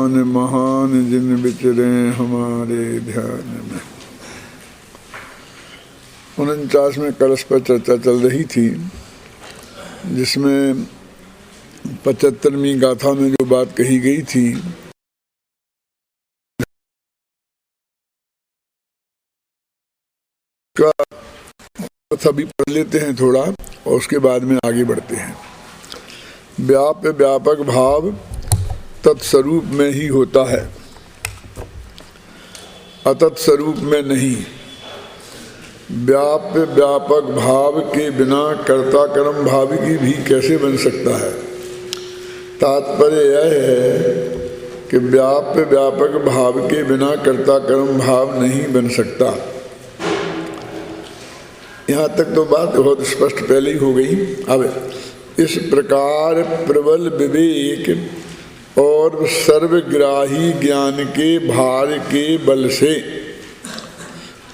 ज्ञान महान जिन विचरे हमारे ध्यान में। 49वें कलश पर चर्चा चल रही थी, जिसमें 75वीं गाथा में जो बात कही गई थी का सभी पढ़ लेते हैं थोड़ा और उसके बाद में आगे बढ़ते हैं। व्याप्य व्यापक भाव तत्स्वरूप में ही होता है, अतत्स्वरूप में नहीं। व्याप्य व्यापक भाव के बिना कर्ता कर्म भावी भी कैसे बन सकता है? तात्पर्य यह है कि व्याप्य व्यापक भाव के बिना कर्ता कर्म भाव नहीं बन सकता। यहाँ तक तो बात बहुत स्पष्ट पहले ही हो गई। अब इस प्रकार प्रबल विवेक और सर्वग्राही ज्ञान के भार के बल से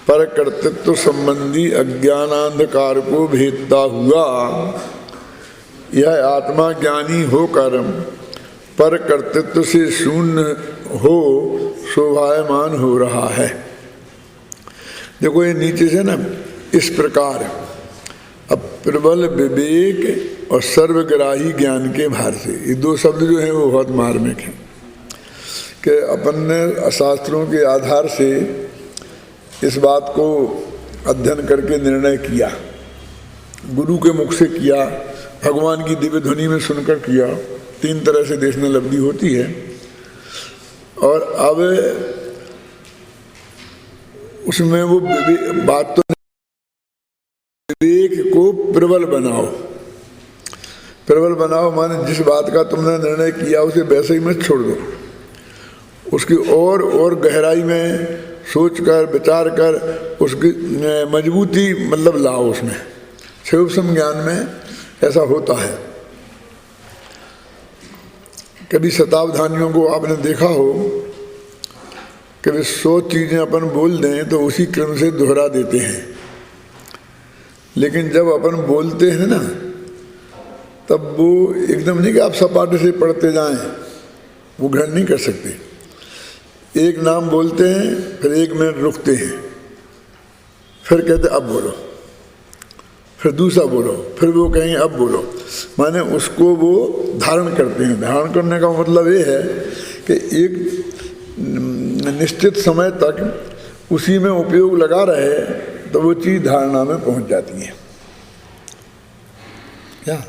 पर कर्तृत्व संबंधी अज्ञानांधकार को भेदता हुआ यह आत्मा ज्ञानी होकर पर कर्तृत्व से शून्य हो शोभायमान हो रहा है। देखो ये नीचे से ना इस प्रकार, अब प्रबल विवेक और सर्वग्राही ज्ञान के भार से, ये दो शब्द जो हैं वो बहुत मार्मिक हैं कि अपन ने शास्त्रों के आधार से इस बात को अध्ययन करके निर्णय किया, गुरु के मुख से किया, भगवान की दिव्य ध्वनि में सुनकर किया। 3 तरह से देखने लब्धि होती है। और अब उसमें वो बात तो विवेक को प्रबल बनाओ। प्रबल बनाओ माने जिस बात का तुमने निर्णय किया उसे वैसे ही मत छोड़ दो, उसकी और गहराई में सोच कर विचार कर उसकी मजबूती मतलब लाओ उसमें। शिवसम ज्ञान में ऐसा होता है। कभी शतावधानियों को आपने देखा हो कि वे 100 चीज़ें अपन बोल दें तो उसी क्रम से दोहरा देते हैं, लेकिन जब अपन बोलते हैं ना तब वो एकदम नहीं कि आप सपाटे से पढ़ते जाएं, वो ग्रहण नहीं कर सकते। एक नाम बोलते हैं, फिर 1 मिनट रुकते हैं, फिर कहते अब बोलो, फिर दूसरा बोलो, फिर वो कहेंगे अब बोलो। माने उसको वो धारण करते हैं। धारण करने का मतलब ये है कि एक निश्चित समय तक उसी में उपयोग लगा रहे तो वो चीज़ धारणा में पहुंच जाती है। क्या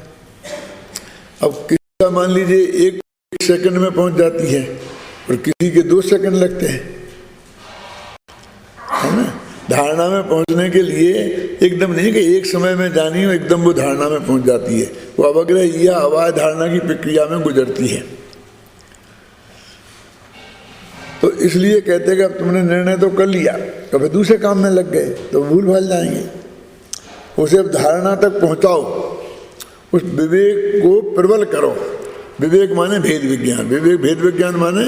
अब किसी का मान लीजिए 1 सेकंड में पहुंच जाती है और किसी के 2 सेकंड लगते हैं, है ना। धारणा में पहुंचने के लिए एकदम नहीं कि एक समय में जानी हो, एकदम वो धारणा में पहुंच जाती है। वो अवग्रह या अवाय धारणा की प्रक्रिया में गुजरती है। तो इसलिए कहते कि अब तुमने निर्णय तो कर लिया, कभी दूसरे काम में लग गए तो भूल भाल जाएंगे। उसे अब धारणा तक पहुंचाओ, उस विवेक को प्रबल करो। विवेक माने भेद विज्ञान। विवेक भेद विज्ञान माने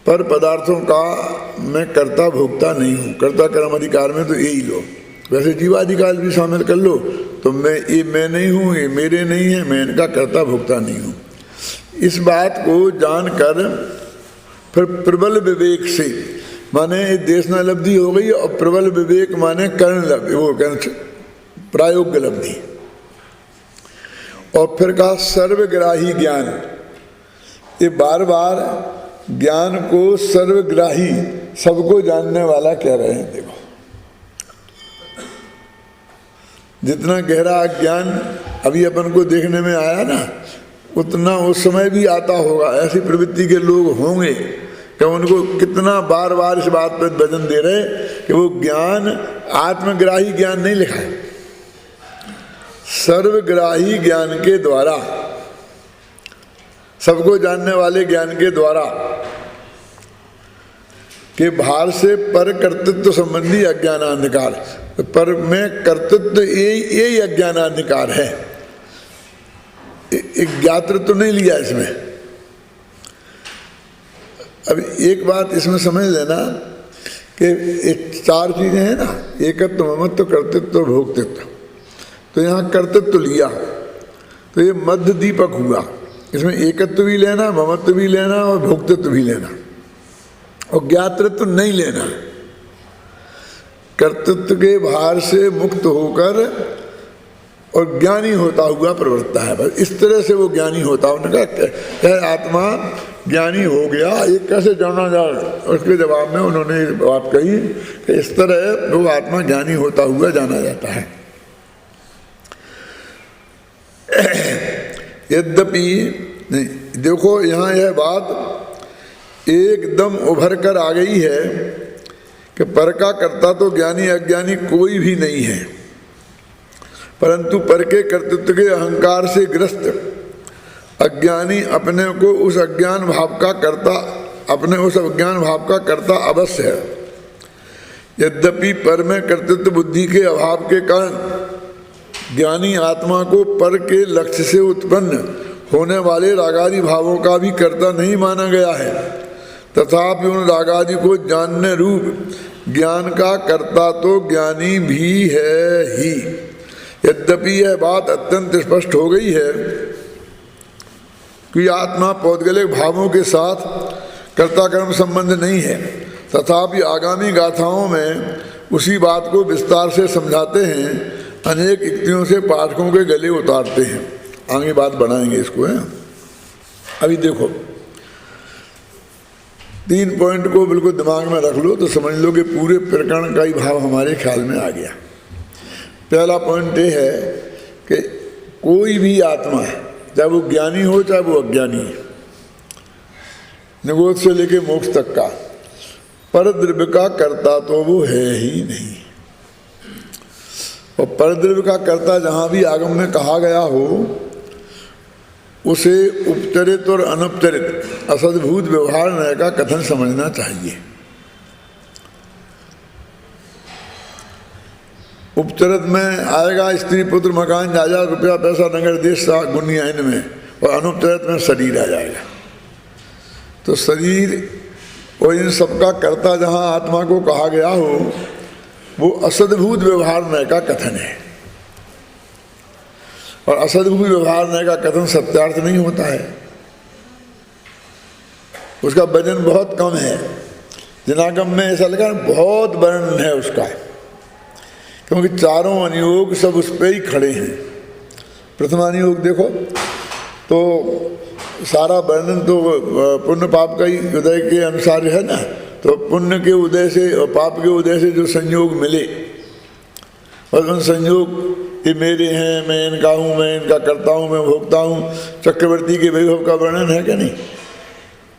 पर पदार्थों का मैं कर्ता भोक्ता नहीं हूँ। कर्ता कर्म अधिकार में तो यही लो, वैसे जीवाधिकार भी शामिल कर लो तो मैं नहीं हूँ, ये मेरे नहीं है, मैं इनका कर्ता भोक्ता नहीं हूँ। इस बात को जानकर फिर प्रबल विवेक से, माने देशना लब्धि हो गई, और प्रबल विवेक माने कर्ण लब्धि, वो प्रायोग्य लब्धि। और फिर कहा सर्वग्राही ज्ञान। ये बार बार ज्ञान को सर्वग्राही, सबको जानने वाला कह रहे हैं। देखो जितना गहरा अज्ञान अभी अपन को देखने में आया ना, उतना उस समय भी आता होगा। ऐसी प्रवृत्ति के लोग होंगे कि उनको कितना बार बार इस बात पर वजन दे रहे कि वो ज्ञान आत्मग्राही ज्ञान नहीं लिखा है, सर्वग्राही ज्ञान के द्वारा, सबको जानने वाले ज्ञान के द्वारा के भार से पर कर्तृत्व संबंधी अज्ञानाधिकार। पर में कर्तृत्व यही अज्ञानाधिकार है, एक ज्ञातृत्व तो नहीं लिया इसमें। अब एक बात इसमें समझ लेना कि 4 चीजें हैं ना, एकत्व, ममत्व, कर्तृत्व, भोक्तृत्व। तो यहाँ कर्तृत्व लिया तो ये मध्य दीपक हुआ। इसमें एकत्व भी लेना, ममत्व भी लेना और भोक्तृत्व भी लेना, और ज्ञातृत्व नहीं लेना। कर्तृत्व के भार से मुक्त होकर और ज्ञानी होता हुआ प्रवृत्ता है। बस इस तरह से वो ज्ञानी होता है। उन्होंने कहा आत्मा ज्ञानी हो गया, ये कैसे जाना जाए? उसके जवाब में उन्होंने ये बात कही कि इस तरह वो आत्मा ज्ञानी होता हुआ जाना जाता है। यद्यपि नहीं, देखो यहाँ यह बात एकदम उभर कर आ गई है कि पर का कर्ता तो ज्ञानी अज्ञानी कोई भी नहीं है, परंतु पर के कर्तृत्व के अहंकार से ग्रस्त अज्ञानी अपने को उस अज्ञान भाव का कर्ता अवश्य है। यद्यपि पर में कर्तृत्व बुद्धि के अभाव के कारण ज्ञानी आत्मा को पर के लक्ष्य से उत्पन्न होने वाले रागादि भावों का भी कर्ता नहीं माना गया है, तथापि उन रागादि को जानने रूप ज्ञान का कर्ता तो ज्ञानी भी है ही। यद्यपि यह बात अत्यंत स्पष्ट हो गई है कि आत्मा पौद्गलिक भावों के साथ कर्ता कर्म संबंध नहीं है, तथापि आगामी गाथाओं में उसी बात को विस्तार से समझाते हैं, अनेक युक्तियों से पाठकों के गले उतारते हैं। आगे बात बढ़ाएंगे इसको है। अभी देखो 3 पॉइंट को बिल्कुल दिमाग में रख लो तो समझ लो कि पूरे प्रकरण का ही भाव हमारे ख्याल में आ गया। पहला पॉइंट ये है कि कोई भी आत्मा है, चाहे वो ज्ञानी हो चाहे वो अज्ञानी है, निगोद से लेके मोक्ष तक का, पर द्रव्य का कर्ता तो वो है ही नहीं। और पर द्रव्य का कर्ता जहाँ भी आगम में कहा गया हो उसे उपचरित और अनुपचरित असद्भूत व्यवहार न्याय का कथन समझना चाहिए। उपचरित में आएगा स्त्री पुत्र मकान जायदाद रुपया पैसा नगर देश दुनिया इनमें, और अनुपचरित में शरीर आ जाएगा। तो शरीर और इन सबका कर्ता जहाँ आत्मा को कहा गया हो वो असद्भूत व्यवहार न्याय का कथन है, और असद्भूत व्यवहार न्याय का कथन सत्यार्थ नहीं होता है, उसका वजन बहुत कम है। जिनागम में ऐसा लगा बहुत वर्णन है उसका, क्योंकि चारों अनुयोग सब उस पर ही खड़े हैं। प्रथमानुयोग देखो तो सारा वर्णन तो पुण्य पाप का ही उदय के अनुसार है ना, तो पुण्य के उदय से और पाप के उदय से जो संयोग मिले, और उन संयोग ये मेरे हैं, मैं इनका हूँ, मैं इनका करता हूँ, मैं भोगता हूँ। चक्रवर्ती के वैभव का वर्णन है क्या नहीं,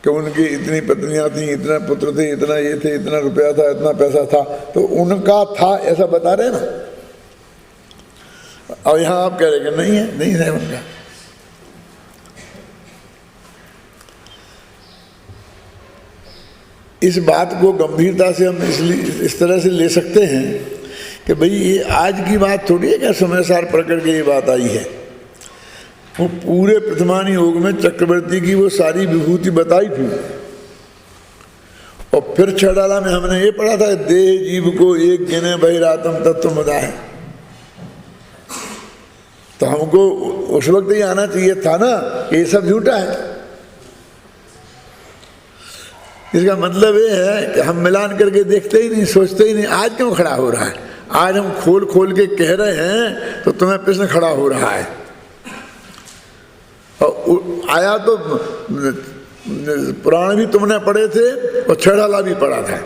कि उनकी इतनी पत्नियां थी, इतना पुत्र थे, इतना ये थे, इतना रुपया था, इतना पैसा था, तो उनका था ऐसा बता रहे ना। और यहाँ आप कह रहे कि नहीं है, नहीं है उनका। इस बात को गंभीरता से हम इसलिए इस तरह से ले सकते हैं कि भाई ये आज की बात थोड़ी है, क्या समय सार प्रकट के ये बात आई है। वो पूरे प्रथमानुयोग में चक्रवर्ती की वो सारी विभूति बताई थी, और फिर छड़ाला में हमने ये पढ़ा था देह जीव को एक गिने बहिरातम तत्व मदा है। तो हमको उस वक्त ही आना चाहिए था ना कि ये सब झूठा है। इसका मतलब ये है कि हम मिलान करके देखते ही नहीं, सोचते ही नहीं। आज क्यों खड़ा हो रहा है? आज हम खोल खोल के कह रहे हैं तो तुम्हें प्रश्न खड़ा हो रहा है। और आया तो पुराण भी तुमने पढ़े थे और छड़ाला भी पढ़ा था,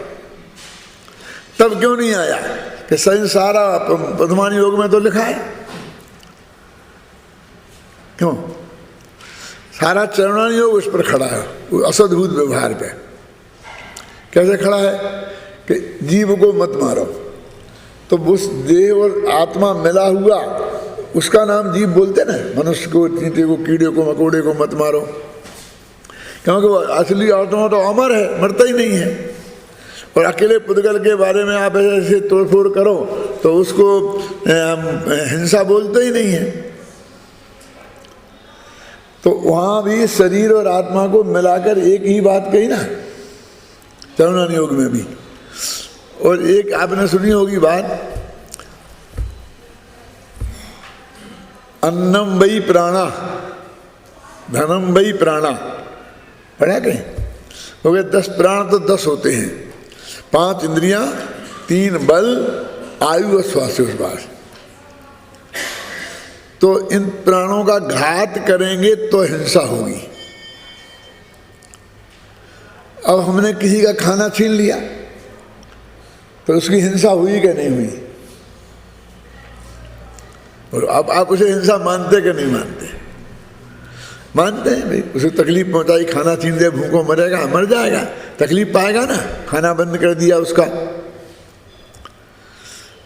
तब क्यों नहीं आया कि सारा प्रथमानुयोग में तो लिखा है। क्यों? सारा चरणानुयोग उस पर खड़ा है, असद्भूत व्यवहार पे। कैसे खड़ा है कि जीव को मत मारो, तो उस देह और आत्मा मिला हुआ उसका नाम जीव बोलते ना। मनुष्य को, चींटे को, कीड़े को, मकोड़े को मत मारो, क्योंकि वो असली आत्मा तो अमर है, मरता ही नहीं है। और अकेले पुद्गल के बारे में आप ऐसे तोड़फोड़ करो तो उसको हिंसा बोलते ही नहीं है। तो वहाँ भी शरीर और आत्मा को मिलाकर एक ही बात कही ना, चरणानुयोग में भी। और एक आपने सुनी होगी बात, अन्नम वही प्राणा धनम वही प्राणा, पढ़ा कहीं? हो गए 10 प्राण, तो 10 होते हैं, 5 इंद्रियां, 3 बल, आयु और श्वासोच्छ्वास। तो इन प्राणों का घात करेंगे तो हिंसा होगी। अब हमने किसी का खाना छीन लिया तो उसकी हिंसा हुई कि नहीं हुई? और अब आप उसे हिंसा मानते कि नहीं मानते? मानते हैं भाई, उसे तकलीफ पहुंचाई, खाना छीन दे, भूखों मरेगा, मर जाएगा, तकलीफ पाएगा ना, खाना बंद कर दिया उसका।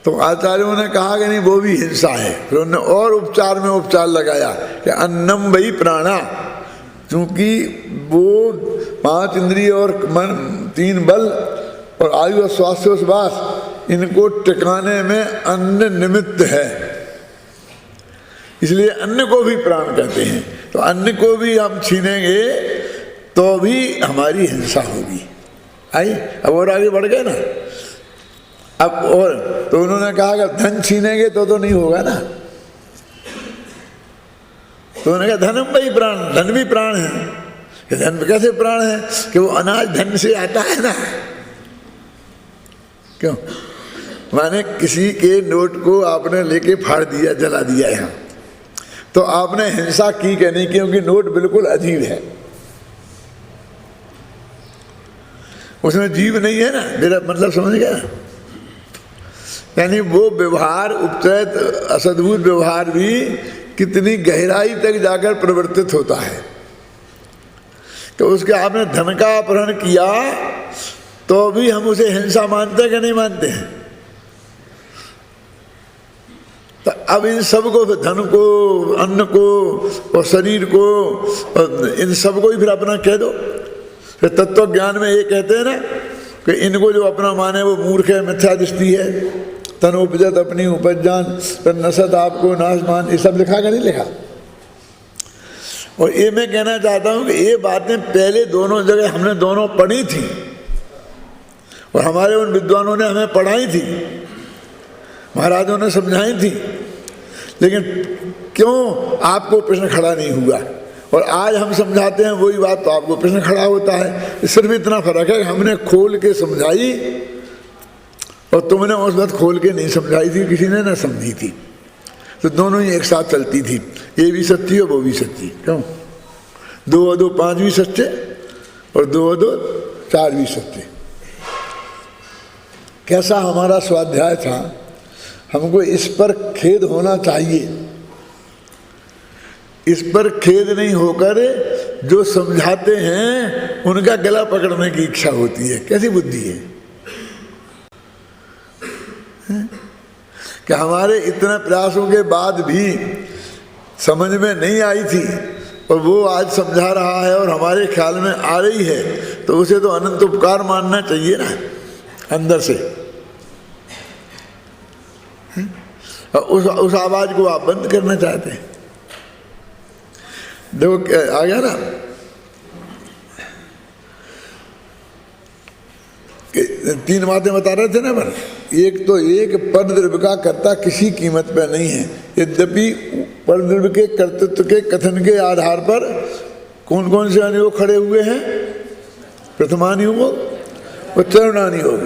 तो आचार्यों ने कहा कि नहीं, वो भी हिंसा है। फिर उन्होंने और उपचार में उपचार लगाया कि अन्नम वही प्राणा, क्योंकि वो 5 इंद्रिय और मन, 3 बल और आयु और श्वासोच्छ्वास, इनको टिकाने में अन्न निमित्त है, इसलिए अन्न को भी प्राण कहते हैं। तो अन्न को भी हम छीनेंगे तो भी हमारी हिंसा होगी। आई, अब और आगे बढ़ गए ना। अब और तो उन्होंने कहा कि धन छीनेंगे तो नहीं होगा ना। तो उन्होंने कहा धनम वही प्राण, धन भी प्राण है। कि धन कैसे प्राण है? कि वो अनाज धन से आता है ना। क्यों? माने किसी के नोट को आपने लेके फाड़ दिया, जला दिया यहाँ, तो आपने हिंसा की कि नहीं? क्योंकि नोट बिल्कुल अजीब है, उसमें जीव नहीं है ना। मेरा मतलब समझ गया? यानी वो व्यवहार, उपचरित असद्भुत व्यवहार भी कितनी गहराई तक जाकर प्रवर्तित होता है। तो उसके आपने धन का अपहरण किया तो भी हम उसे हिंसा मानते कि नहीं मानते हैं? तो अब इन सब को, धन को, अन्न को और शरीर को, इन सब को ही फिर अपना कह दो। फिर तत्व ज्ञान में ये कहते हैं ना कि इनको जो अपना माने वो मूर्ख है, मिथ्या दृष्टि है। तन उपजत अपनी उपज जान, पर नसत आपको नाशमान, ये सब लिखा कि नहीं लिखा? और ये मैं कहना चाहता हूँ कि ये बातें पहले दोनों जगह हमने दोनों पढ़ी थी और हमारे उन विद्वानों ने हमें पढ़ाई थी, महाराजों ने समझाई थी। लेकिन क्यों आपको प्रश्न खड़ा नहीं हुआ? और आज हम समझाते हैं वही बात तो आपको प्रश्न खड़ा होता है। सिर्फ इतना फर्क है, हमने खोल के समझाई और तुमने उस वक्त खोल के नहीं समझाई थी, किसी ने ना समझी थी। तो दोनों ही एक साथ चलती थी, ये भी सच्ची और वो भी सच्ची। क्यों? 2 और 2 5 भी सच्चे और 2 और 2 4 भी सच्चे। कैसा हमारा स्वाध्याय था, हमको इस पर खेद होना चाहिए। इस पर खेद नहीं होकर जो समझाते हैं उनका गला पकड़ने की इच्छा होती है। कैसी बुद्धि है कि हमारे इतने प्रयासों के बाद भी समझ में नहीं आई थी और वो आज समझा रहा है और हमारे ख्याल में आ रही है, तो उसे तो अनंत उपकार मानना चाहिए ना अंदर से। उस आवाज को आप बंद करना चाहते हैं। देखो आ गया ना, 3 बातें बता रहे थे ना पर। एक तो एक पर द्रव्य का कर्ता किसी कीमत पर नहीं है, यद्यपि पर द्रव्य के कर्तृत्व के कथन के आधार पर कौन कौन से अनुयोग खड़े हुए हैं? प्रथमानुयोग और चरणानुयोग।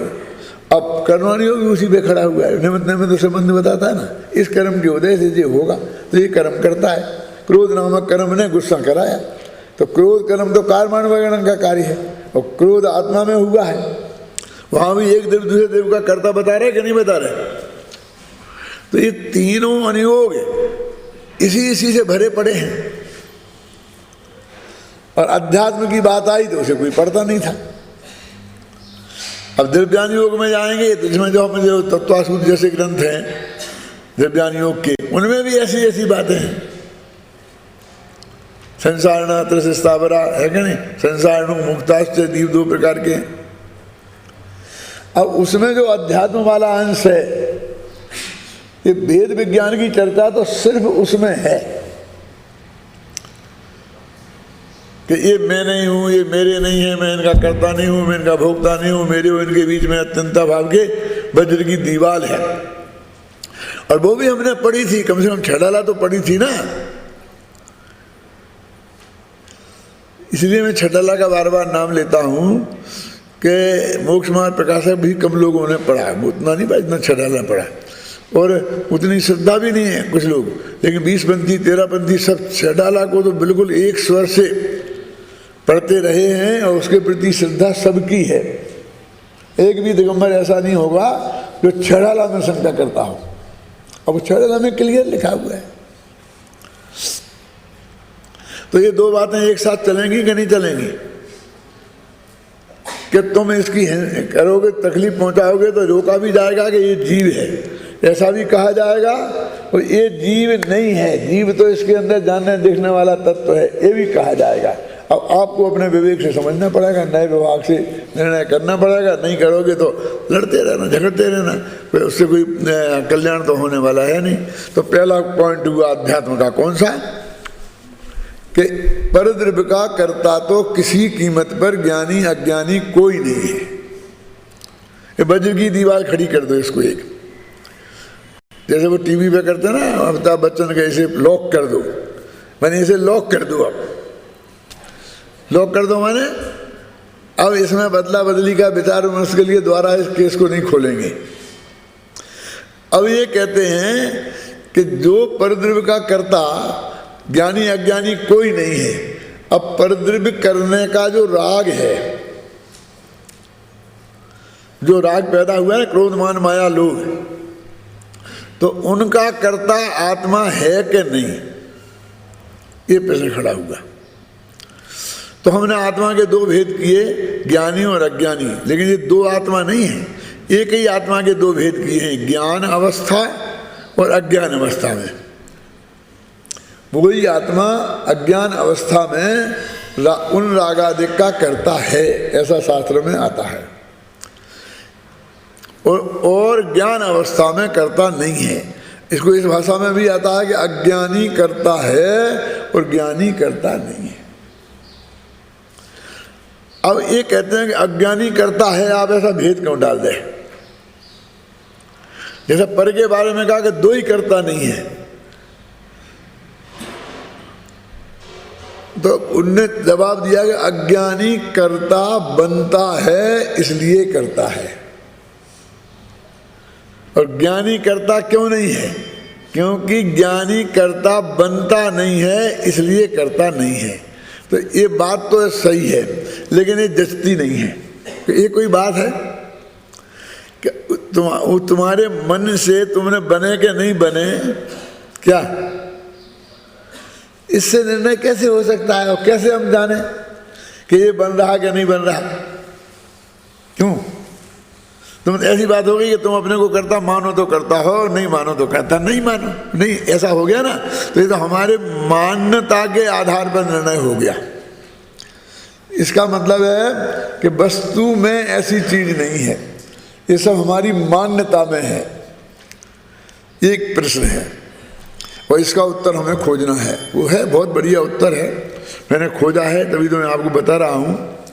अब कर्मानुयोग भी उसी पे खड़ा हुआ है। निमित्त तो संबंध बताता है ना, इस कर्म के उदय से ये होगा तो ये कर्म करता है। क्रोध नामक कर्म ने गुस्सा कराया, तो क्रोध कर्म तो कारमान वगैरह का कार्य है और क्रोध आत्मा में हुआ है। वहां भी एक देव दूसरे देव का कर्ता बता रहे कि नहीं बता रहे? तो ये तीनों अनुयोग इसी से भरे पड़े हैं। और अध्यात्म की बात आई तो उसे कोई पढ़ता नहीं था। अब द्रव्यान योग में जाएंगे तो इसमें जो हम जो तत्वासूत्र जैसे ग्रंथ हैं द्रव्यान योग के, उनमें भी ऐसी ऐसी बातें हैं। संसारणा त्रस्तावरा है कि नहीं? संसारणु मुक्ताश्च दीप 2 प्रकार के। अब उसमें जो अध्यात्म वाला अंश है, ये वेद विज्ञान की चर्चा तो सिर्फ उसमें है कि ये मैं नहीं हूं, ये मेरे नहीं है, मैं इनका कर्ता नहीं हूं, मैं इनका भोक्ता नहीं हूं, मेरे और इनके बीच में अत्यंता भाव के वज्र की दीवार है। और वो भी हमने पढ़ी थी, कम से कम 6 डाला तो पढ़ी थी ना। इसलिए मैं छटाला का बार बार नाम लेता हूँ कि मोक्ष मार्ग प्रकाशक भी कम लोगों ने पढ़ा है, उतना नहीं पढ़ा जितना छटाला पढ़ा, और उतनी श्रद्धा भी नहीं है कुछ लोग। लेकिन 20पंथी 13पंथी सब छटाला को तो बिल्कुल एक स्वर से पढ़ते रहे हैं और उसके प्रति श्रद्धा सबकी है। एक भी दिगंबर ऐसा नहीं होगा जो छटाला में शंका करता हो, और वो छटाला में क्लियर लिखा हुआ है। तो ये दो बातें एक साथ चलेंगी कि नहीं चलेंगी? कि तुम इसकी करोगे, तकलीफ पहुंचाओगे तो रोका भी जाएगा कि ये जीव है, ऐसा भी कहा जाएगा, और ये जीव नहीं है, जीव तो इसके अंदर जानने देखने वाला तत्व है, ये भी कहा जाएगा। अब आपको अपने विवेक से समझना पड़ेगा, नए विभाग से निर्णय करना पड़ेगा। नहीं करोगे तो लड़ते रहना, झगड़ते रहना, फिर उससे कोई कल्याण तो होने वाला है नहीं। तो पहला पॉइंट हुआ अध्यात्म का, कौन सा? कि परद्रव्य का कर्ता तो किसी कीमत पर ज्ञानी अज्ञानी कोई नहीं है। ये वज्र की दीवार खड़ी कर दो इसको, एक जैसे वो टीवी पे करते ना अमिताभ बच्चन का, इसे लॉक कर दो, मैंने इसे लॉक कर दो। अब लॉक कर दो माने अब इसमें बदला बदली का विचार विमर्श के लिए द्वारा इस केस को नहीं खोलेंगे। अब ये कहते हैं कि जो परद्रव्य का कर्ता ज्ञानी अज्ञानी कोई नहीं है। अब परद्रव्य करने का जो राग है, जो राग पैदा हुआ है क्रोध मान माया लोभ, तो उनका कर्ता आत्मा है कि नहीं, ये प्रश्न खड़ा हुआ। तो हमने आत्मा के दो भेद किए, ज्ञानी और अज्ञानी, लेकिन ये दो आत्मा नहीं है, एक ही आत्मा के दो भेद किए हैं, ज्ञान अवस्था और अज्ञान अवस्था में। वही आत्मा अज्ञान अवस्था में उन रागादिक का करता है, ऐसा शास्त्र में आता है, और ज्ञान अवस्था में करता नहीं है। इसको इस भाषा में भी आता है कि अज्ञानी करता है और ज्ञानी करता नहीं है। अब ये कहते हैं कि अज्ञानी करता है, आप ऐसा भेद क्यों डाल दें? जैसे पर के बारे में कहा कि दो ही करता नहीं है, तो उनने जवाब दिया कि अज्ञानी करता बनता है इसलिए करता है, और ज्ञानी करता क्यों नहीं है? क्योंकि ज्ञानी करता बनता नहीं है इसलिए करता नहीं है। तो ये बात तो सही है, लेकिन ये जचती नहीं है। तो ये कोई बात है कि तुम्हारे मन से तुमने बने कि नहीं बने, क्या इससे निर्णय कैसे हो सकता है? और कैसे हम जाने कि ये बन रहा कि नहीं बन रहा? क्यों? तुम ऐसी बात हो गई कि तुम अपने को करता मानो तो करता हो, नहीं मानो तो करता नहीं मानो, नहीं ऐसा हो गया ना। तो ये तो हमारे मान्यता के आधार पर निर्णय हो गया। इसका मतलब है कि वस्तु में ऐसी चीज नहीं है, ये सब हमारी मान्यता में है। एक प्रश्न है और इसका उत्तर हमें खोजना है। वो है बहुत बढ़िया उत्तर है, मैंने खोजा है तभी तो मैं आपको बता रहा हूँ।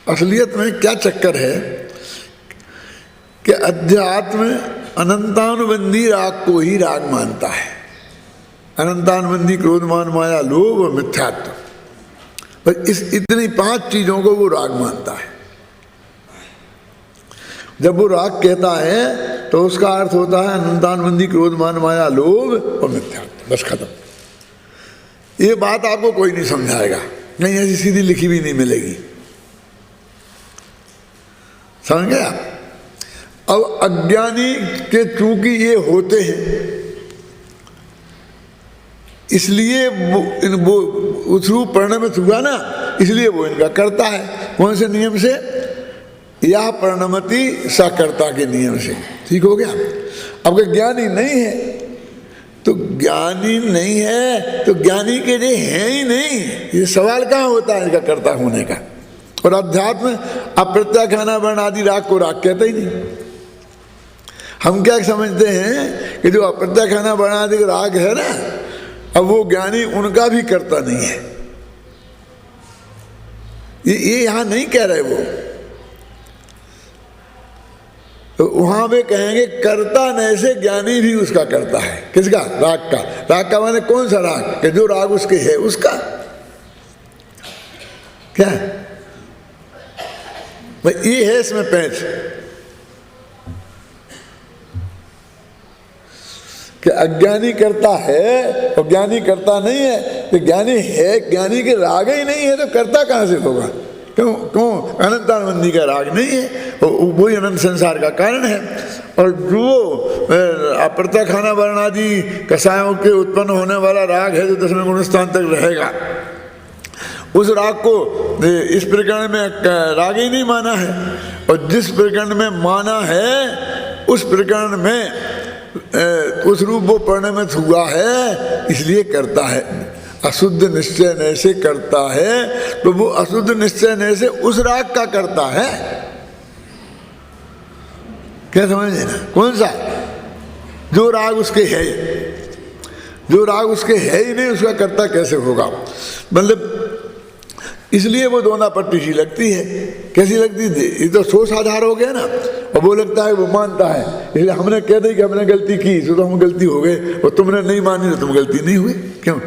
असलियत में क्या चक्कर है कि अध्यात्म अनंतानुबंधी राग को ही राग मानता है। अनंतानुबंधी क्रोध मान माया लोभ और मिथ्यात्व, बस इस इतनी 5 चीजों को वो राग मानता है। जब वो राग कहता है तो उसका अर्थ होता है अनंतानुबंधी क्रोध मान माया लोभ और मिथ्यात्व, बस खत्म। ये बात आपको कोई नहीं समझाएगा, नहीं ऐसी सीधी लिखी भी नहीं मिलेगी, समझ गए आप? अब अज्ञानी के चूंकि ये होते हैं इसलिए वो उस रूप परिणमित हुआ ना, इसलिए वो इनका करता है। कौन से नियम से? या परिणमति सकर्ता के नियम से। ठीक हो गया? अब अगर ज्ञानी नहीं है तो ज्ञानी नहीं है तो ज्ञानी के लिए है ही नहीं, ये सवाल कहाँ होता है इसका कर्ता होने का। और अध्यात्म अप्रत्याख्याना वर्ण आदि राग को राग कहते ही नहीं। हम क्या समझते हैं कि जो अप्रत्याख्याना वर्ण आदि राग है ना, अब वो ज्ञानी उनका भी करता नहीं है। ये यहां नहीं कह रहे वो, तो वहां वे कहेंगे करता नहीं से ज्ञानी भी उसका करता है। किसका? राग का। राग का माने कौन सा राग? कि जो राग उसके है उसका। क्या भाई ये है इसमें पैंच कि अज्ञानी करता है और ज्ञानी करता नहीं है। तो ज्ञानी है, ज्ञानी के राग ही नहीं है तो करता कहाँ से होगा? क्यों क्यों अनंतानंदी का राग नहीं है, वही अनंत संसार का कारण है। और जो अप्रत्य खाना वर्ण आदि कसायों के उत्पन्न होने वाला राग है जो 10वें गुण स्थान तक रहेगा, उस राग को इस प्रकरण में राग ही नहीं माना है। और जिस प्रकरण में माना है उस प्रकरण में उस रूप वो परिणमित हुआ है, इसलिए करता है। अशुद्ध निश्चय नय से करता है तो वो अशुद्ध निश्चय नय से उस राग का करता है। क्या समझे ना? कौन सा? जो राग उसके है, जो राग उसके है ही नहीं उसका करता कैसे होगा? मतलब इसलिए वो दोना पट्टी सी लगती है। कैसी लगती थी? ये तो सोच आधार हो गया ना, और वो लगता है वो मानता है, इसलिए हमने कह दी कि हमने गलती की तो हम गलती हो गए, और तुमने नहीं मानी तो तुम गलती नहीं हुई। क्यों?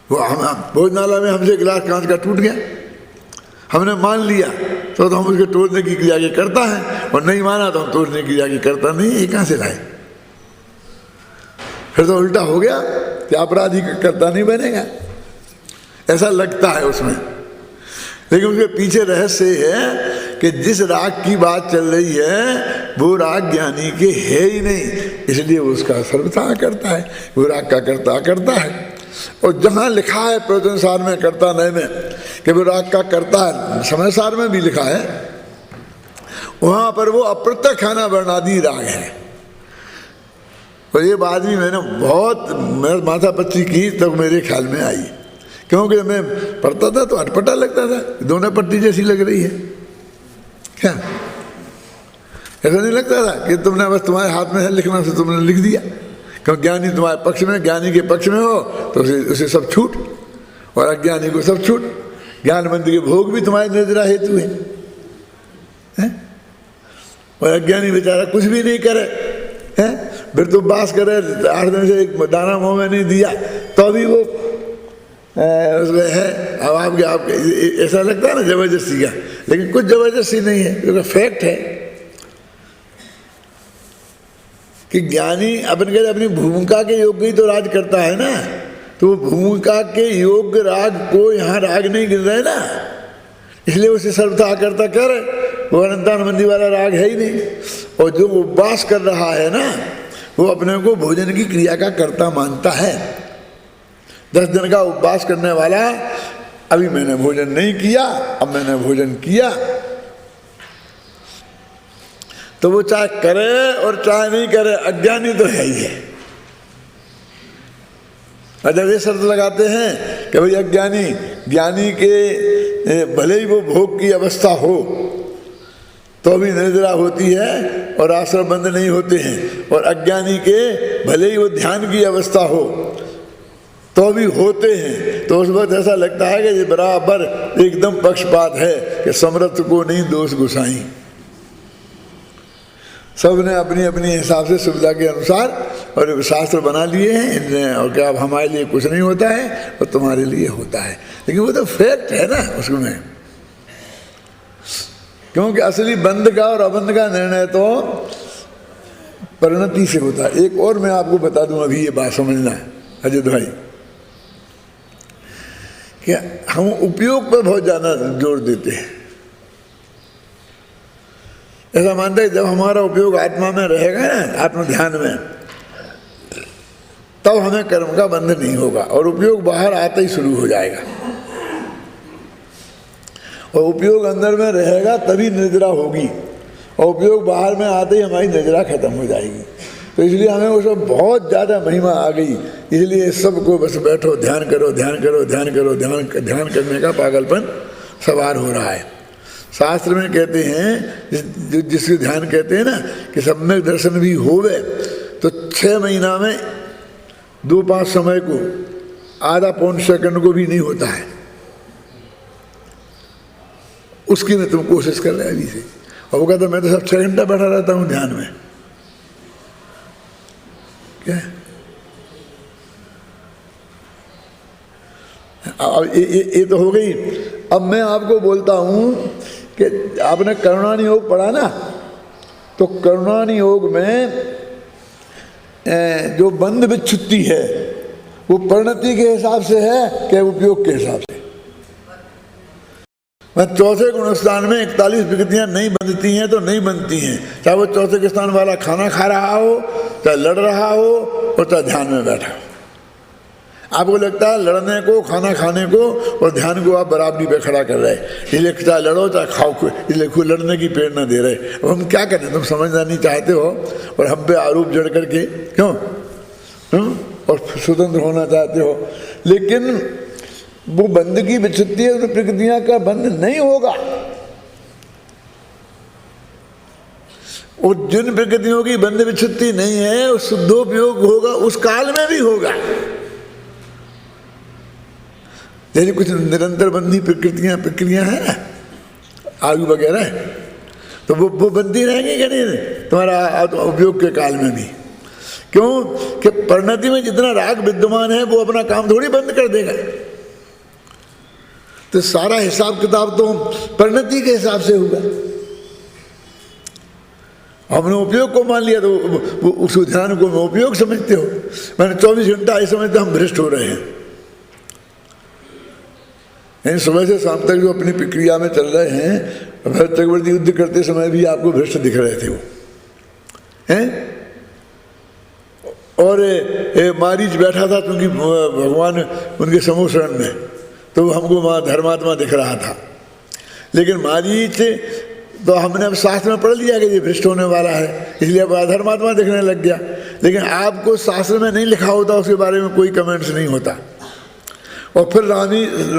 वो हम भोजनालय में हमसे गिलास कांच का टूट गया, हमने मान लिया तो हम उसके तोड़ने की क्रिया की करता है, और नहीं माना तो हम तोड़ने की क्रिया की करता नहीं। ये कहाँ से लाए? फिर तो उल्टा हो गया कि अपराधी करता नहीं बनेगा, ऐसा लगता है उसमें। लेकिन उसके पीछे रहस्य है कि जिस राग की बात चल रही है वो राग ज्ञानी के है ही नहीं, इसलिए उसका सर्वथा करता है, वो राग का करता है। और जहाँ लिखा है प्रवचन सार में करता नय में कि वो राग का करता है, समय सार में भी लिखा है, वहाँ पर वो अप्रत्य खाना वर्णादि राग है। और ये बात भी मैंने बहुत माथा पच्ची की तब मेरे ख्याल में आई, क्योंकि मैं पढ़ता था तो अटपटा लगता था, दोनों पट्टी जैसी लग रही है। क्या ऐसा नहीं लगता था कि तुमने बस तुम्हारे हाथ में है लिखना से तुमने लिख दिया? क्योंकि ज्ञानी तुम्हारे पक्ष में, ज्ञानी के पक्ष में हो तो उसे सब छूट, और अज्ञानी को सब छूट। ज्ञानवंत के भोग भी तुम्हारे निर्जरा हेतु है, और अज्ञानी बेचारा कुछ भी नहीं करे है, फिर तो बास करे 8 दिन से एक दाना मुँह में नहीं दिया तो भी वो उसमें है। अब आपके ऐसा लगता है ना जबरदस्ती का, लेकिन कुछ जबरदस्ती नहीं है, क्योंकि फैक्ट है कि ज्ञानी अपन कहते अपनी भूमिका के योग्य ही तो राज करता है ना, तो वो भूमिका के योग्य राग को यहाँ राग नहीं गिर रहे ना, इसलिए उसे सर्वथा करता कर, वो अनंतानंदी वाला राग है ही नहीं। और जो उपवास कर रहा है ना वो अपने को भोजन की क्रिया का कर्ता मानता है। 10 दिन का उपवास करने वाला, अभी मैंने भोजन नहीं किया, अब मैंने भोजन किया, तो वो चाहे करे और चाहे नहीं करे अज्ञानी तो है ही है। और जब ये शर्त लगाते हैं कि भाई अज्ञानी, ज्ञानी के भले ही वो भोग की अवस्था हो तो भी निर्जरा होती है और आश्रम बंद नहीं होते हैं, और अज्ञानी के भले ही वो ध्यान की अवस्था हो तो भी होते हैं, तो उस वक्त ऐसा लगता है कि ये बराबर एकदम पक्षपात है कि समर्थ को नहीं दोष गुसाई। सब ने अपनी अपनी हिसाब से सुविधा के अनुसार और शास्त्र बना लिए हैं, और क्या अब हमारे लिए कुछ नहीं होता है और तुम्हारे लिए होता है, लेकिन वो तो फैक्ट है ना उसमें। क्योंकि असली बंध का और अबंध का निर्णय तो परिणति से होता है। एक और मैं आपको बता दूं, अभी ये बात समझना है अजित भाई, कि हम उपयोग पर बहुत ज़्यादा जोर देते हैं। ऐसा मानते हैं जब हमारा उपयोग आत्मा में रहेगा ना, आत्म ध्यान में, तब हमें कर्म का बंधन नहीं होगा, और उपयोग बाहर आते ही शुरू हो जाएगा। और उपयोग अंदर में रहेगा तभी निद्रा होगी, और उपयोग बाहर में आते ही हमारी निद्रा खत्म हो जाएगी। तो इसलिए हमें वो सब बहुत ज़्यादा महिमा आ गई, इसलिए सबको बस बैठो ध्यान करो ध्यान करो ध्यान करो, ध्यान करने का पागलपन सवार हो रहा है। शास्त्र में कहते हैं, जिसके ध्यान कहते हैं ना कि सम्यक दर्शन भी होवे तो 6 महीना में 2-5 समय को आधा पौन सेकंड को भी नहीं होता है, उसकी में तुम कोशिश कर रहे अभी से। और वो कहता मैं तो सब 6 घंटा बैठा रहता हूँ ध्यान में। क्या अब ये तो हो गई। अब मैं आपको बोलता हूँ कि आपने करुणानि योग पढ़ा ना, तो करुणानि योग में जो बंध विच्छुत्ति है वो परिणति के हिसाब से है कि उपयोग के हिसाब से? मैं चौथे गुणस्थान में 41 विकृतियां नहीं बनती हैं तो नहीं बनती हैं, चाहे वो चौथे के स्थान वाला खाना खा रहा हो, चाहे लड़ रहा हो, और चाहे ध्यान में बैठा हो। आपको लगता है लड़ने को, खाना खाने को और ध्यान को आप बराबरी पे खड़ा कर रहे, इसलिए चाहे लड़ो चाहे खाओ, इसलिए खुद लड़ने की प्रेरणा दे रहे। अब हम क्या करें? तुम समझना नहीं चाहते हो और हम पे आरोप जड़ करके क्यों और स्वतंत्र होना चाहते हो, लेकिन वो बंध की विच्छुत्ति है तो प्रकृतियां का बंध नहीं होगा। और जिन प्रकृतियों की बंध विच्छुत्ति नहीं है वो शुद्धोपयोग होगा, उस काल में भी होगा। जैसे कुछ निरंतर बंधी प्रक्रियां हैं ना, आयु वगैरह, तो वो बंदी रहेंगी कि नहीं तुम्हारा उपयोग के काल में भी? क्यों कि परिणति में जितना राग विद्यमान है वो अपना काम थोड़ी बंद कर देगा। तो सारा हिसाब किताब तो परिणति के हिसाब से होगा। हमने उपयोग को मान लिया तो उस ध्यान को उपयोग समझते हो। मैंने 24 घंटा ये समझते हम भ्रष्ट हो रहे हैं। सुबह से शाम तक जो अपनी प्रक्रिया में चल रहे हैं, भरत चक्रवर्ती युद्ध करते समय भी आपको भ्रष्ट दिख रहे थे वो हैं। और मारीच बैठा था क्योंकि भगवान उनके समूह शरण में, तो हमको वहाँ धर्मात्मा दिख रहा था। लेकिन मारीच तो हमने अब शास्त्र में पढ़ लिया कि ये भ्रष्ट होने वाला है, इसलिए अब धर्मात्मा दिखने लग गया। लेकिन आपको शास्त्र में नहीं लिखा होता, उसके बारे में कोई कमेंट्स नहीं होता। और फिर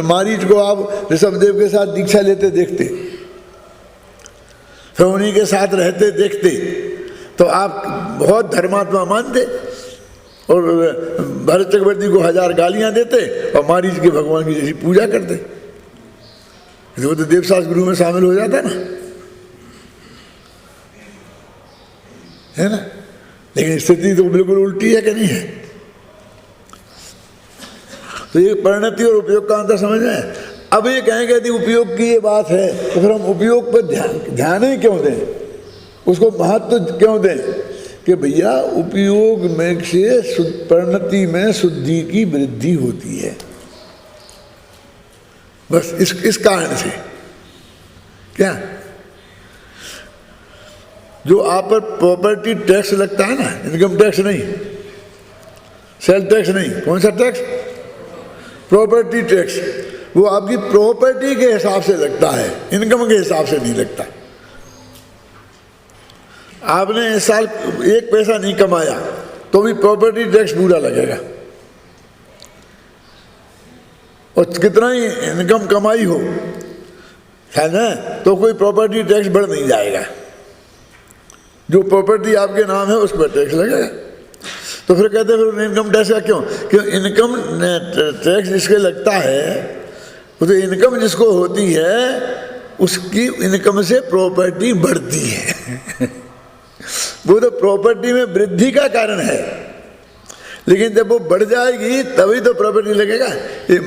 मारीच को आप ऋषभदेव के साथ दीक्षा लेते देखते, फिर उन्हीं के साथ रहते देखते, तो आप बहुत धर्मात्मा मानते और भरत चक्रवर्ती को 1000 गालियां देते और मारीच के भगवान की जैसी पूजा करते। वो तो देवशास्त्र गुरु में शामिल हो जाता ना, है ना। लेकिन स्थिति तो बिल्कुल उल्टी है कि नहीं है? तो ये परिणति और उपयोग का अंतर समझ में। अब ये कहेंगे यदि उपयोग की ये बात है तो फिर हम उपयोग पर ध्यान ही क्यों दें, उसको महत्व क्यों दें कि भैया उपयोग में से परिणति में शुद्धि की वृद्धि होती है, बस इस कारण से। क्या जो आप पर प्रॉपर्टी टैक्स लगता है ना, इनकम टैक्स नहीं, सेल टैक्स नहीं, कौन सा टैक्स? Property tax. वो आपकी प्रॉपर्टी के हिसाब से लगता है, इनकम के हिसाब से नहीं लगता। आपने इस साल 1 पैसा नहीं कमाया तो भी प्रॉपर्टी टैक्स पूरा लगेगा, और कितना ही इनकम कमाई हो, है ना, तो कोई प्रॉपर्टी टैक्स बढ़ नहीं जाएगा। जो प्रॉपर्टी आपके नाम है उस पर टैक्स लगेगा। तो फिर कहते हैं फिर इनकम टैक्स का क्यों? क्यों इनकम टैक्स जिसके लगता है, वो तो इनकम जिसको होती है उसकी इनकम से प्रॉपर्टी बढ़ती है वो तो प्रॉपर्टी में वृद्धि का कारण है। लेकिन जब वो बढ़ जाएगी तभी तो प्रॉपर्टी लगेगा। ये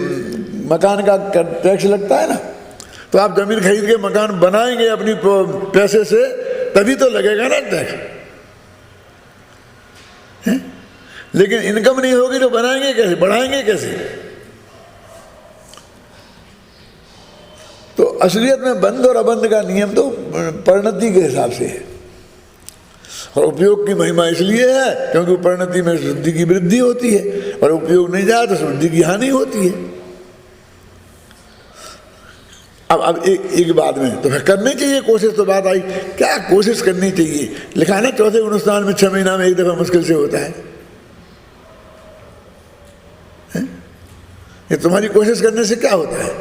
मकान का टैक्स लगता है ना, तो आप जमीन खरीद के मकान बनाएंगे अपनी पैसे से, तभी तो लगेगा ना टैक्स। लेकिन इनकम नहीं होगी तो बनाएंगे कैसे, बढ़ाएंगे कैसे? तो असलियत में बंध और अबंध का नियम तो परिणति के हिसाब से है, और उपयोग की महिमा इसलिए है क्योंकि परिणति में शुद्धि की वृद्धि होती है, और उपयोग नहीं जाए तो शुद्धि की हानि होती है। अब एक बात में तो फिर करनी चाहिए कोशिश, तो बात आई क्या कोशिश करनी चाहिए? लिखा ना चौथे गुणस्थान में 6 महीना में 1 दफा मुश्किल से होता है। ये तुम्हारी कोशिश करने से क्या होता है?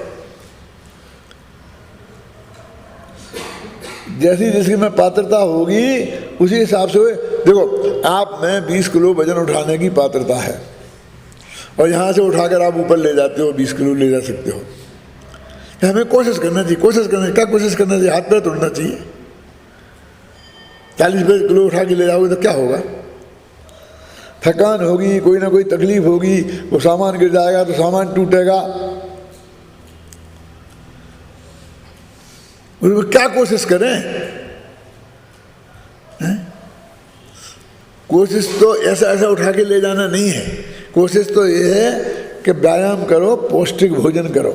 जैसी जिसकी में पात्रता होगी उसी हिसाब से। देखो आप में 20 किलो वजन उठाने की पात्रता है, और यहाँ से उठाकर आप ऊपर ले जाते हो, 20 किलो ले जा सकते हो। हमें कोशिश करना चाहिए। कोशिश करना क्या कोशिश करना चाहिए? हाथ पैर तोड़ना चाहिए। 40 किलो उठा के ले जाओगे तो क्या होगा? थकान होगी, कोई ना कोई तकलीफ होगी, वो सामान गिर जाएगा तो सामान टूटेगा, उसमें क्या कोशिश करें? कोशिश तो ऐसा ऐसा उठा के ले जाना नहीं है। कोशिश तो ये है कि व्यायाम करो, पौष्टिक भोजन करो,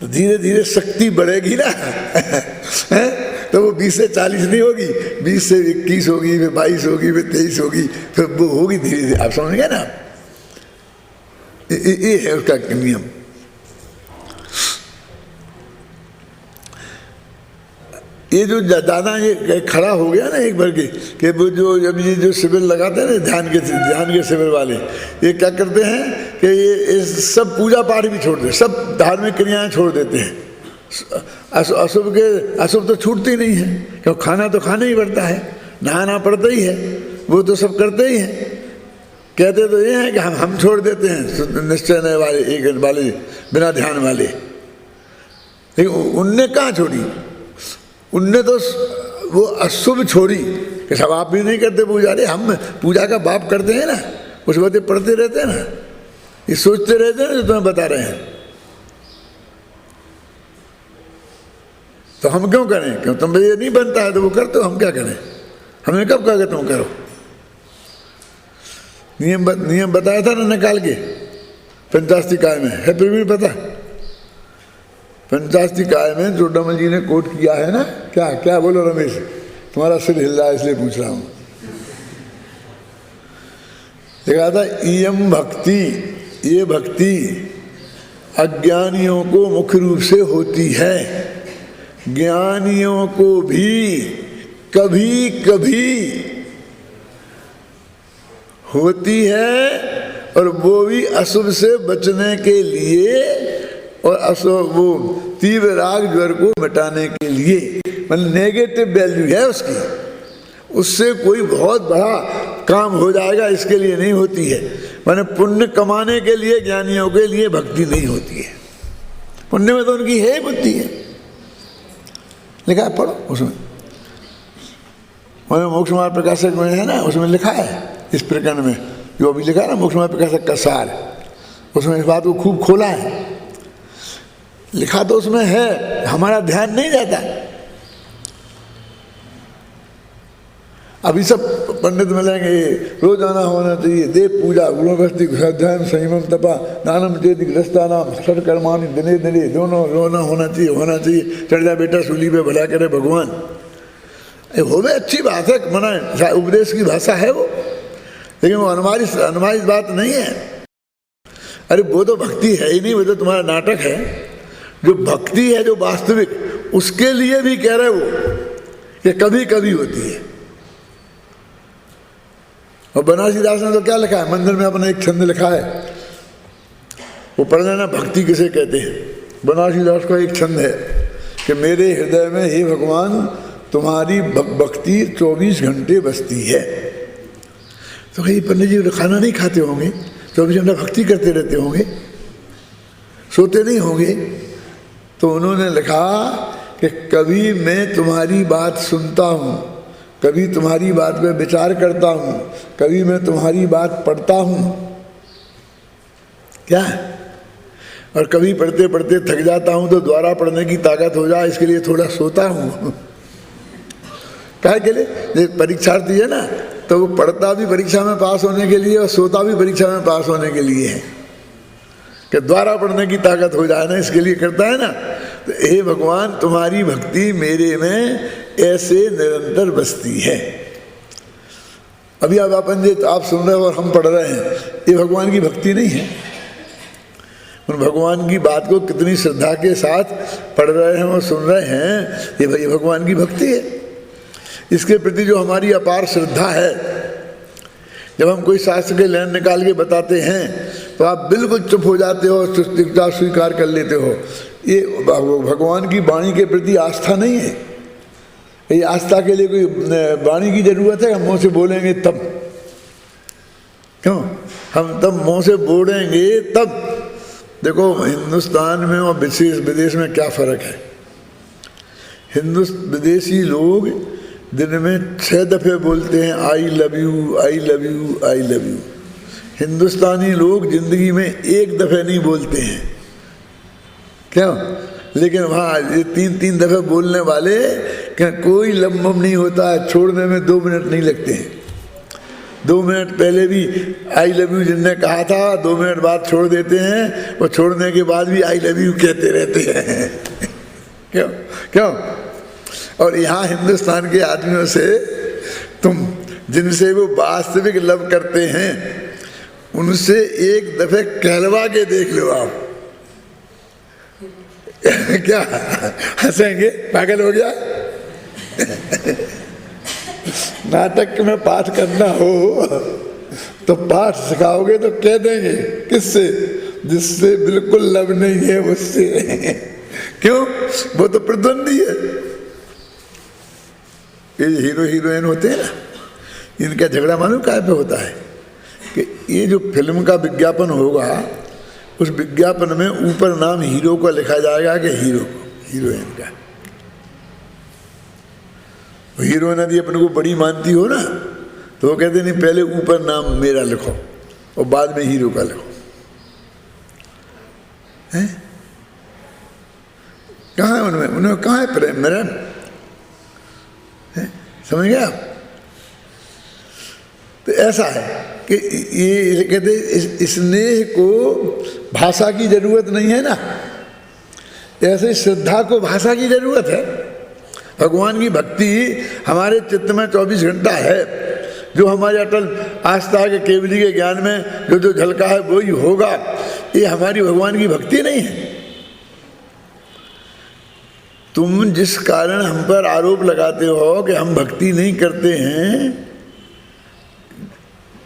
तो धीरे धीरे शक्ति बढ़ेगी ना। तो वो 20 से 40 नहीं होगी, 20 से 21 होगी, फिर 22 होगी, फिर 23 होगी, फिर वो होगी धीरे धीरे। आप समझ गए ना? ये है उसका नियम। ये जो दादा ये खड़ा हो गया ना एक बार कि वो जो जब ये जो शिविर लगाते हैं ना ध्यान के शिविर वाले, ये क्या करते हैं कि ये सब पूजा पाठ भी छोड़ देते, सब धार्मिक क्रियाएं छोड़ देते हैं। अशुभ तो छूटती नहीं है, क्योंकि खाना तो खाना ही पड़ता है, नहाना पड़ता ही है, वो तो सब करते ही हैं। कहते तो ये हैं कि हम छोड़ देते हैं निश्चय वाले, एक वाले बिना ध्यान वाले। लेकिन उनने कहाँ छोड़ी? उनने तो वो अशुभ छोड़ी कि सब आप भी नहीं करते पूजा। अरे हम पूजा का बाप करते हैं ना, उस बातें पढ़ते रहते हैं ना, ये सोचते रहते हैं ना जो तुम्हें बता रहे हैं। तो हम क्यों करें? क्यों तुम ये नहीं बनता है तो वो करते हो, हम क्या करें? हमने कब कहा कि तुम करो? नियम बताया था ना निकाल के पंचास्तिकाय में, है फिर भी पता? पंचास्तिकाय में चोडामल जी ने कोट किया है ना, क्या क्या बोलो रमेश? तुम्हारा सिर हिल रहा है इसलिए पूछ रहा हूं। देखा था इयम भक्ति, ये भक्ति अज्ञानियों को मुख्य रूप से होती है, ज्ञानियों को भी कभी कभी होती है, और वो भी अशुभ से बचने के लिए और अशुभ वो तीव्र राग ज्वर को मिटाने के लिए, मतलब नेगेटिव वैल्यू है उसकी, उससे कोई बहुत बड़ा काम हो जाएगा इसके लिए नहीं होती है। माने पुण्य कमाने के लिए ज्ञानियों के लिए भक्ति नहीं होती है। पुण्य में तो उनकी है बुद्धि है। लिखा है, पढ़ो उसमें, मैंने मोक्ष मार्ग प्रकाशक में है ना, उसमें लिखा है इस प्रकरण में जो अभी लिखा है ना मोक्ष मार्ग प्रकाशक का सार, उसमें इस बात को खूब खोला है। लिखा तो उसमें है, हमारा ध्यान नहीं जाता। अभी सब पंडित मिलेंगे, रोजाना होना चाहिए देव पूजा, गुणवस्ती स्वाध्याय संयमम तपा दानम चेति ग्रस्तानाम सर्वकर्माणि दिने दिने, दोनों रोना होना चाहिए। चढ़ जा बेटा सूली पे, भला करे भगवान। हो गए, अच्छी बात है, मना उपदेश की भाषा है वो, लेकिन वो अनुमानित बात नहीं है। अरे वो तो भक्ति है ही नहीं, वो तो तुम्हारा नाटक है। जो भक्ति है जो वास्तविक, उसके लिए भी कह रहे वो कि कभी कभी होती है। और बनारसी दास ने तो क्या लिखा है मंदिर में, अपना एक छंद लिखा है, वो पढ़ लेना, भक्ति किसे कहते हैं। बनारसी दास का एक छंद है कि मेरे हृदय में हे भगवान तुम्हारी भक्ति 24 घंटे बसती है। तो कहीं पंडित जी खाना नहीं खाते होंगे, 24 घंटा भक्ति करते रहते होंगे, सोते नहीं होंगे। तो उन्होंने लिखा कि कभी मैं तुम्हारी बात सुनता हूँ, कभी तुम्हारी बात पे विचार करता हूँ, कभी मैं तुम्हारी बात पढ़ता हूँ, क्या, और कभी पढ़ते पढ़ते थक जाता हूँ तो दोबारा पढ़ने की ताकत हो जाए इसके लिए थोड़ा सोता हूँ। काहे के लिए? परीक्षार्थी है ना, तो वो पढ़ता भी परीक्षा में पास होने के लिए और सोता भी परीक्षा में पास होने के लिए है, कि द्वारा पढ़ने की ताकत हो जाए ना, इसके लिए करता है ना। तो हे भगवान तुम्हारी भक्ति मेरे में ऐसे निरंतर बसती है। अभी अब अपन जी आप सुन रहे हो और हम पढ़ रहे हैं, ये भगवान की भक्ति नहीं है। उन भगवान की बात को कितनी श्रद्धा के साथ पढ़ रहे हैं और सुन रहे हैं, ये भगवान की भक्ति है। इसके प्रति जो हमारी अपार श्रद्धा है, जब हम कोई शास्त्र के लाइन निकाल के बताते हैं तो आप बिल्कुल चुप हो जाते हो, चुपचाप स्वीकार कर लेते हो। ये भगवान की वाणी के प्रति आस्था नहीं है। ये आस्था के लिए कोई वाणी की जरूरत है? हम मुँह से बोलेंगे तब, क्यों हम तब मुँह से बोलेंगे तब। देखो हिंदुस्तान में और विदेश में क्या फ़र्क है। विदेशी लोग दिन में 6 दफ़े बोलते हैं I love you, I love you, I love you. Hindustani लोग जिंदगी में 1 दफ़े नहीं बोलते हैं, क्यों? लेकिन वहाँ ये 3-3 दफे बोलने वाले क्या कोई लंबम नहीं होता है, छोड़ने में 2 मिनट नहीं लगते हैं। 2 मिनट पहले भी आई लव यू जिनने कहा था 2 मिनट बाद छोड़ देते हैं, और छोड़ने के बाद भी आई लव यू कहते रहते हैं। क्यों क्यों? और यहाँ हिंदुस्तान के आदमियों से तुम जिनसे वो वास्तविक लव करते हैं उनसे एक दफे कहलवा के देख लो आप। क्या हंसेंगे? पागल हो गया? नाटक में पाठ करना हो तो पाठ सिखाओगे तो कह देंगे किससे? जिससे बिल्कुल लव नहीं है उससे। क्यों? वो तो प्रतिद्वंदी है। ये हीरो हीरोइन होते हैं ना, इनका झगड़ा मालूम काय पे होता है कि ये जो फिल्म का विज्ञापन होगा उस विज्ञापन में ऊपर नाम हीरो का लिखा जाएगा कि हीरो को, हीरोइन का। हीरोइन यदि अपने को बड़ी मानती हो ना तो वो कहते नहीं पहले ऊपर नाम मेरा लिखो और बाद में हीरो का लिखो। हैं? कहाँ है उनमें कहाँ है प्रेम मेरा? समझ गए आप? तो ऐसा है कि ये कहते स्नेह को भाषा की जरूरत नहीं है ना, ऐसे श्रद्धा को भाषा की जरूरत है। भगवान की भक्ति हमारे चित्त में 24 घंटा है। जो हमारे अटल आस्था के केवली के ज्ञान में जो जो झलका है वही होगा। ये हमारी भगवान की भक्ति नहीं है। तुम जिस कारण हम पर आरोप लगाते हो कि हम भक्ति नहीं करते हैं,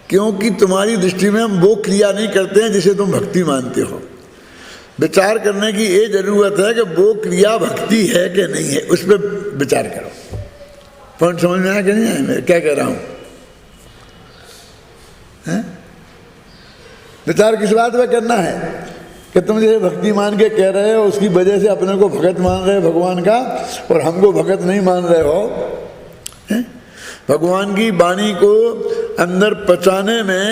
क्योंकि तुम्हारी दृष्टि में हम वो क्रिया नहीं करते हैं जिसे तुम भक्ति मानते हो। विचार करने की ये जरूरत है कि वो क्रिया भक्ति है कि नहीं है, उस पर विचार करो। पॉइंट समझ में आया कि नहीं आया मैं क्या कह रहा हूं? विचार किस बात पे करना है कि तुम जैसे भक्ति मान के कह रहे हो उसकी वजह से अपने को भगत मान रहे हो भगवान का, और हमको भगत नहीं मान रहे हो। भगवान की वाणी को अंदर पचाने में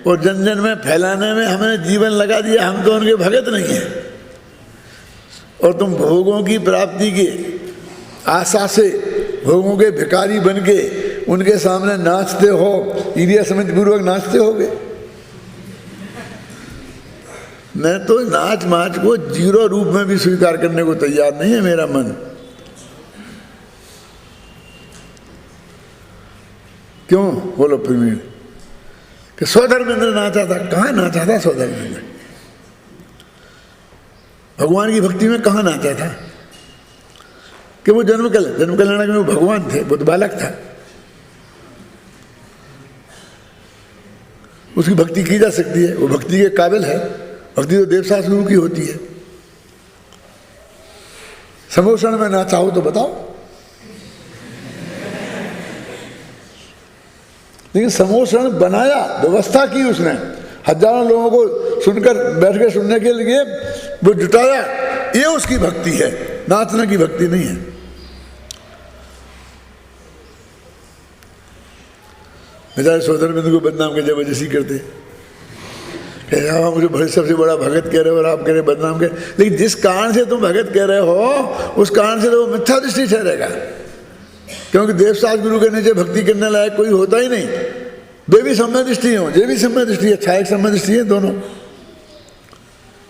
और जन जन में फैलाने में हमने जीवन लगा दिया, हम तो उनके भगत नहीं हैं। और तुम भोगों की प्राप्ति की आशा से भोगों के भिखारी बन के उनके सामने नाचते हो, ईर्ष्या समिति पूर्वक नाचते होगे। मैं तो नाच माच को जीरो रूप में भी स्वीकार करने को तैयार नहीं है मेरा मन। क्यों? बोलो प्रवीण कि स्वधर्मेंद्र नाचा था। कहाँ नाचा था स्वधर्मेंद्र? भगवान की भक्ति में कहाँ नाचा था? कि वो जन्म कल्याण में वो भगवान थे, वो तो बालक था। उसकी भक्ति की जा सकती है, वो भक्ति के काबिल है। भक्ति तो देवशास्त्र गुरु की होती है। समोषण में नाचा हो तो बताओ। लेकिन समोषण बनाया, व्यवस्था की उसने, हजारों लोगों को सुनकर बैठ के सुनने के लिए वो जुटाया, ये उसकी भक्ति है, नाचने की भक्ति नहीं है। बेचारे सोदरबिंद को बदनाम के जबरदस्ती करते, मुझे बड़े सबसे बड़ा भगत कह रहे हो और आप कह रहे बदनाम कह। लेकिन जिस कारण से तुम भगत कह रहे हो उस कारण से तो वो मिथ्या दृष्टि ठहरेगा, क्योंकि देवशास्त्र गुरु के नीचे भक्ति करने लायक कोई होता ही नहीं। वे भी सम्य दृष्टि हो, ये भी सम्य दृष्टि है, छायक सम्य दृष्टि है दोनों।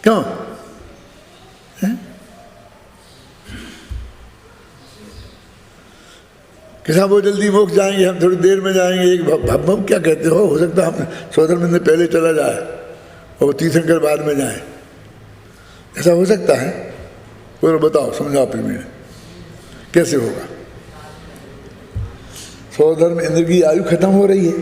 क्यों? किसान वो जल्दी मोक्ष जाएंगे, हम थोड़ी देर में जाएंगे। एक भम क्या कहते हो सकता है हम सोदरबिंद पहले चला जाए और तीर्थंकर बाद में जाए, ऐसा हो सकता है? बोलो बताओ, समझाओ प्रवीण कैसे होगा? सोधर्म इंद्र की आयु खत्म हो रही है,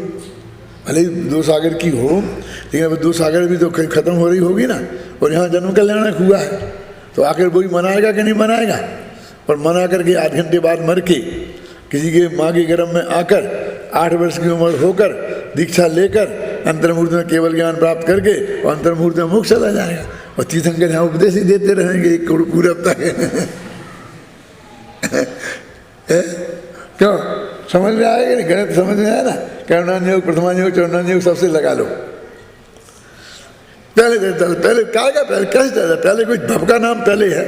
भले ही 2 सागर की हो, लेकिन अब 2 सागर भी तो खत्म हो रही होगी ना। और यहाँ जन्म कल्याण हुआ है तो आखिर वही मनाएगा कि नहीं मनाएगा? और मना करके 8 घंटे बाद मर के किसी के माँ के गर्भ में आकर 8 वर्ष की उम्र होकर दीक्षा लेकर अंतर्मूर्ति में केवल ज्ञान प्राप्त करके और अंतर्मूर्ति में मोक्ष चला जाएगा। और तीर्थंकर यहाँ उपदेश ही देते रहेंगे एक पूरे हफ्ता के। क्यों? समझ में आएगा नहीं? गणित समझ में आया ना? कर्णान्योग प्रथमान्योग चौर्णान्योग सबसे लगा लो। पहले क्या पहले कैसे चलता? पहले कुछ भव का नाम पहले है,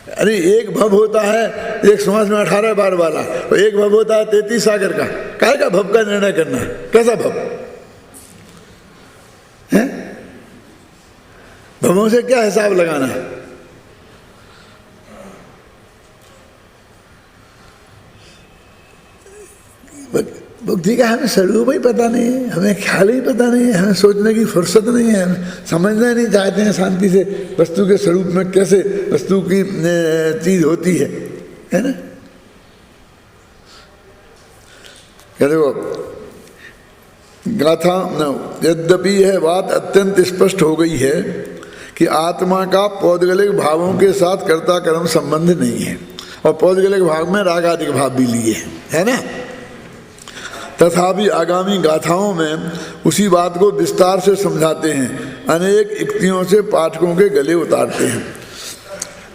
अरे एक भव होता है एक समास में 18 बार वाला, और एक भव होता है 33 सागर का। काहे का भव का निर्णय करना है? कैसा भव है? भवों से क्या हिसाब लगाना है? बुद्धि का हमें स्वरूप ही पता नहीं है, हमें ख्याल ही पता नहीं है, हमें सोचने की फुर्सत नहीं है, हम समझना नहीं चाहते हैं शांति से वस्तु के स्वरूप में कैसे वस्तु की चीज होती है ना। क्या देखो गाथा यद्यपि यह बात अत्यंत स्पष्ट हो गई है कि आत्मा का पौद्गलिक भावों के साथ कर्ता कर्म संबंध नहीं है, और पौद्गलिक भाव में रागादिक भाव भी लिए है ना। तथापि आगामी गाथाओं में उसी बात को विस्तार से समझाते हैं, अनेक युक्तियों से पाठकों के गले उतारते हैं।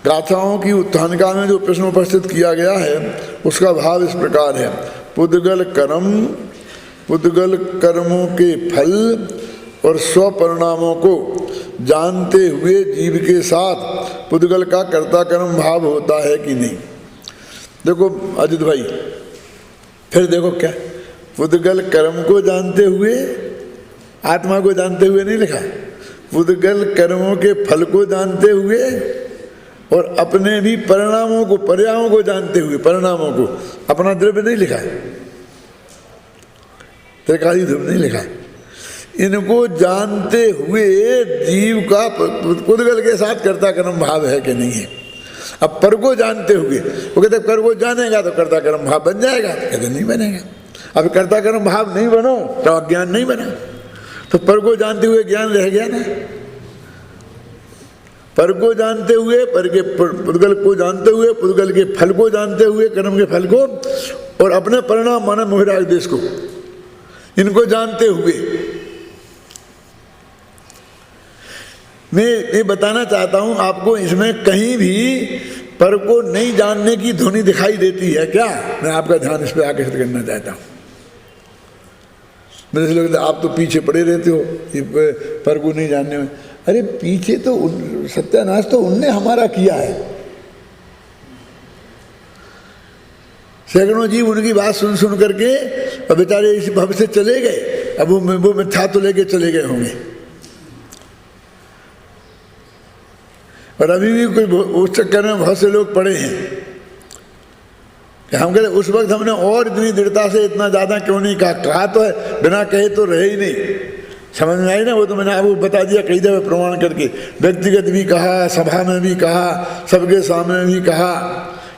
गाथाओं की उत्थानिका में जो प्रश्न उपस्थित किया गया है उसका भाव इस प्रकार है। पुद्गल कर्मों के फल और स्वपरिणामों को जानते हुए जीव के साथ पुद्गल का कर्ता कर्म भाव होता है कि नहीं। देखो अजित भाई, फिर देखो क्या, पुद्गल कर्म को जानते हुए, आत्मा को जानते हुए नहीं लिखा, पुद्गल कर्मों के फल को जानते हुए और अपने भी परिणामों को, पर्यायों को जानते हुए, परिणामों को, अपना द्रव्य नहीं लिखा है, त्रिकाली ध्रुव नहीं लिखा है। इनको जानते हुए जीव का पुद्गल के साथ कर्ता कर्म भाव है कि नहीं है। अब पर को जानते हुए, वो कहते कर को जानेगा तो कर्ता कर्म भाव बन जाएगा, कहते नहीं बनेगा। अब कर्ता कर्म भाव नहीं बनो तो अज्ञान नहीं बना, तो पर को जानते हुए ज्ञान रह गया ना। पर को जानते हुए, पर के पुद्गल को जानते हुए, पुद्गल के फल को जानते हुए, कर्म के फल को, और अपने परिणाम माने मोहराग देश को, इनको जानते हुए मैं ये बताना चाहता हूं आपको, इसमें कहीं भी पर को नहीं जानने की ध्वनि दिखाई देती है क्या? मैं आपका ध्यान इस पर आकर्षित करना चाहता हूं। मेरे लोग आप तो पीछे पड़े रहते हो ये पर को नहीं जानने में। अरे पीछे तो सत्यानाश तो उनने हमारा किया है। सैकड़ों जीव उनकी बात सुन सुन करके और बेचारे इस भव से चले गए। अब वो मिथ्या तो लेके चले गए होंगे, और अभी भी कोई उस चक्कर में बहुत से लोग पड़े हैं। हम कहते उस वक्त हमने और इतनी दृढ़ता से इतना ज़्यादा क्यों नहीं कहा? कहा तो है, बिना कहे तो रहे ही नहीं। समझ में आई ना? वो तो मैंने आपको बता दिया कई दफ़े प्रमाण करके, व्यक्तिगत भी कहा, सभा में भी कहा, सबके सामने भी कहा,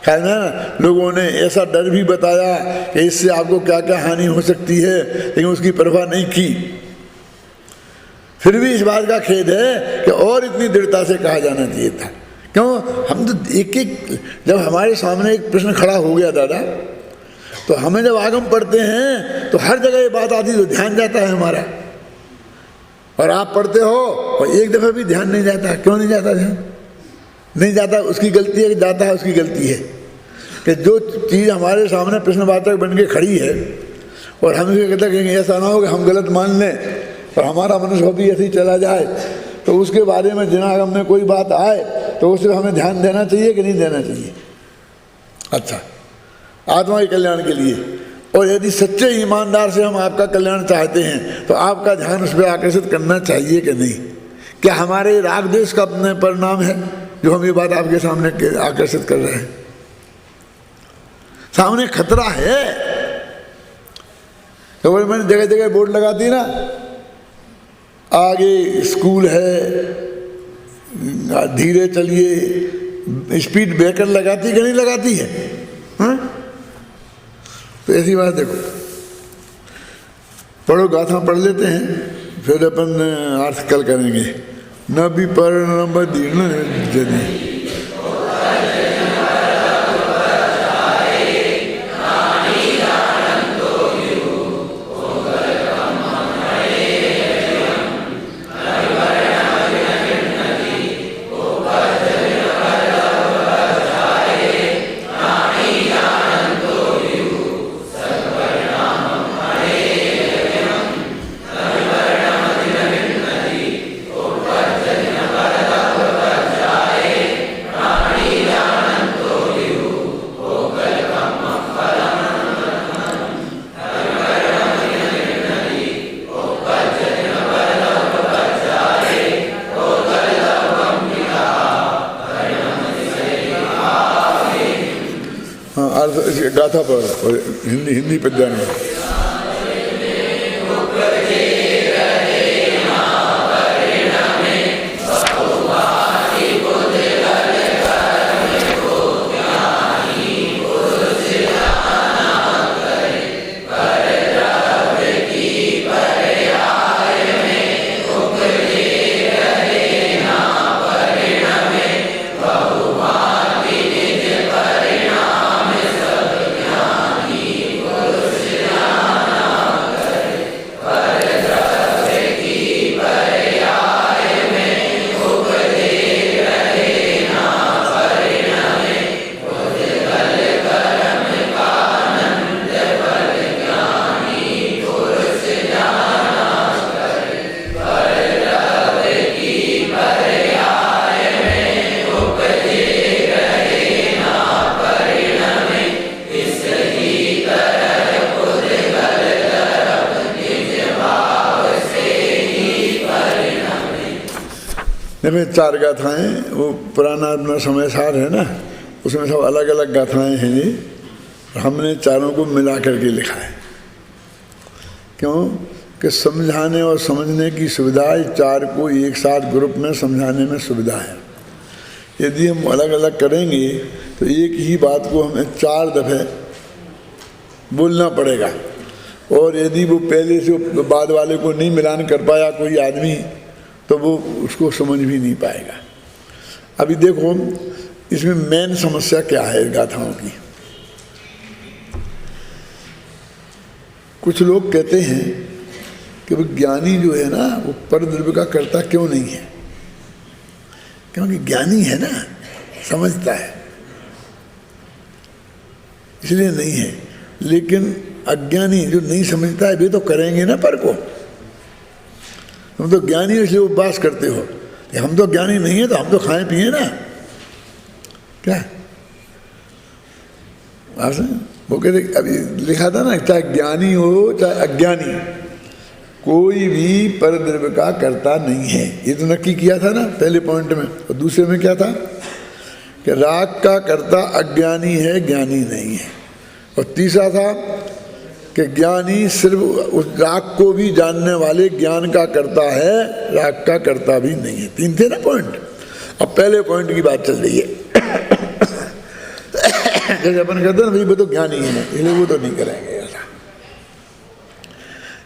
है ना। लोगों ने ऐसा डर भी बताया कि इससे आपको क्या क्या हानि हो सकती है, लेकिन उसकी परवाह नहीं की। फिर भी इस बात का खेद है कि और इतनी दृढ़ता से कहा जाना चाहिए था। क्यों? हम तो एक एक, जब हमारे सामने एक प्रश्न खड़ा हो गया दादा, तो हमें जब आगम पढ़ते हैं तो हर जगह ये बात आती तो ध्यान जाता है हमारा, और आप पढ़ते हो और एक दफ़ा भी ध्यान नहीं जाता। क्यों नहीं जाता? ध्यान नहीं जाता, उसकी गलती है कि जाता है उसकी गलती है। कि जो चीज़ हमारे सामने प्रश्नवाचक बन के खड़ी है और हम इसे कहते हैं ऐसा ना हो कि हम गलत मान लें और हमारा मनुष्य भी ऐसे ही चला जाए, तो उसके बारे में जिनागम में कोई बात आए तो उसे हमें ध्यान देना चाहिए कि नहीं देना चाहिए? अच्छा, आत्मा के कल्याण के लिए। और यदि सच्चे ईमानदार से हम आपका कल्याण चाहते हैं तो आपका ध्यान उस पर आकर्षित करना चाहिए कि नहीं? क्या हमारे राग द्वेष का अपने परिणाम है जो हम ये बात आपके सामने आकर्षित कर रहे हैं? सामने खतरा है। गवर्नमेंट जगह जगह बोर्ड लगाती ना, आगे स्कूल है, धीरे चलिए, स्पीड ब्रेकर लगाती कि नहीं लगाती है? हाँ? तो ऐसी बात देखो, पढ़ो, गाथा पढ़ लेते हैं, फिर अपन अर्थ कल करेंगे। न भी पर न बदीर्ण जने अर्थ गाथा पर और हिंदी पद्यान में। देखिए 4 गाथाएँ, वो पुराना अपना समय सार है ना, उसमें सब अलग अलग गाथाएँ हैं जी। हमने चारों को मिला करके लिखा है। क्यों कि समझाने और समझने की सुविधा, 4 को एक साथ ग्रुप में समझाने में सुविधा है। यदि हम अलग अलग करेंगे तो एक ही बात को हमें 4 दफ़े बोलना पड़ेगा, और यदि वो पहले से बाद वाले को नहीं मिलान कर पाया कोई आदमी तो वो उसको समझ भी नहीं पाएगा। अभी देखो इसमें मेन समस्या क्या है गाथाओं की। कुछ लोग कहते हैं कि वो ज्ञानी जो है ना वो परद्रव्य का कर्ता क्यों नहीं है, क्योंकि ज्ञानी है ना, समझता है, इसलिए नहीं है। लेकिन अज्ञानी जो नहीं समझता है वे तो करेंगे ना पर को। तुम तो ज्ञानी इसलिए उपवास करते हो, हम तो ज्ञानी नहीं है तो हम तो खाएं पिए ना, क्या वो कहते अभी लिखा था ना, चाहे ज्ञानी हो चाहे अज्ञानी, कोई भी परद्रव्य का कर्ता नहीं है। ये तो नक्की किया था ना पहले पॉइंट में। और दूसरे में क्या था कि राग का कर्ता अज्ञानी है, ज्ञानी नहीं है। और तीसरा था कि ज्ञानी सिर्फ उस राग को भी जानने वाले ज्ञान का कर्ता है, राग का कर्ता भी नहीं है। 3 थे ना पॉइंट। अब पहले पॉइंट की बात चल रही है। जैसे अपन कहते हैं ना भाई वो तो ज्ञानी है, इसलिए वो तो नहीं करेंगे ऐसा।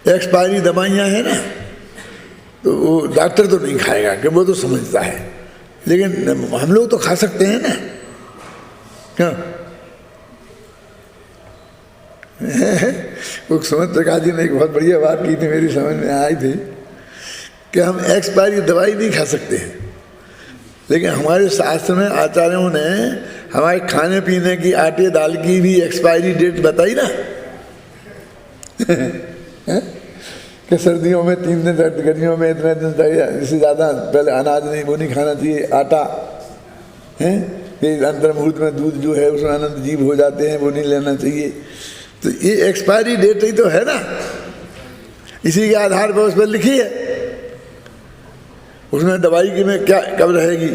एक्सपायरी दवाइयाँ हैं ना, तो वो डॉक्टर तो नहीं खाएगा कि वो तो समझता है, लेकिन हम लोग तो खा सकते हैं ना, क्या? वो सुमित प्रकाश जी ने एक बहुत बढ़िया बात की थी, मेरी समझ में आई थी कि हम एक्सपायरी दवाई नहीं खा सकते हैं, लेकिन हमारे शास्त्र में आचार्यों ने हमारे खाने पीने की आटे दाल की भी एक्सपायरी डेट बताई ना। कि सर्दियों में 3 दिन, गर्मियों में इतने दिन चाहिए, इससे ज़्यादा पहले अनाज नहीं, वो नहीं खाना चाहिए, आटा है। फिर अंतर मुहूर्त में दूध जो है उसमें अनंत जीव हो जाते हैं, वो नहीं लेना चाहिए। तो ये एक्सपायरी डेट ही तो है ना, इसी के आधार पर उस पर लिखी है। उसमें दवाई की में क्या कब रहेगी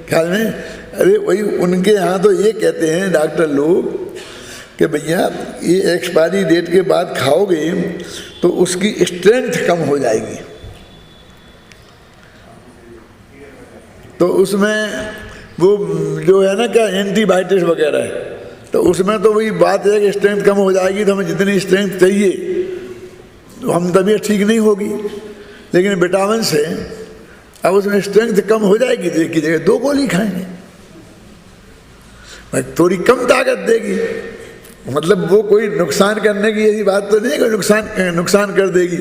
ख्याल में? अरे वही उनके यहाँ तो ये कहते हैं डॉक्टर लोग कि भैया ये एक्सपायरी डेट के बाद खाओगे तो उसकी स्ट्रेंथ कम हो जाएगी। तो उसमें वो जो है ना क्या एंटीबायोटिक्स वगैरह है, तो उसमें तो वही बात है कि स्ट्रेंथ कम हो जाएगी, तो हमें जितनी स्ट्रेंथ चाहिए तो हम तबीयत ठीक नहीं होगी। लेकिन विटामिन से अब उसमें स्ट्रेंथ कम हो जाएगी तो एक की जगह 2 गोली खाएंगे, थोड़ी कम ताकत देगी। मतलब वो कोई नुकसान करने की ऐसी बात तो नहीं है कि नुकसान कर देगी,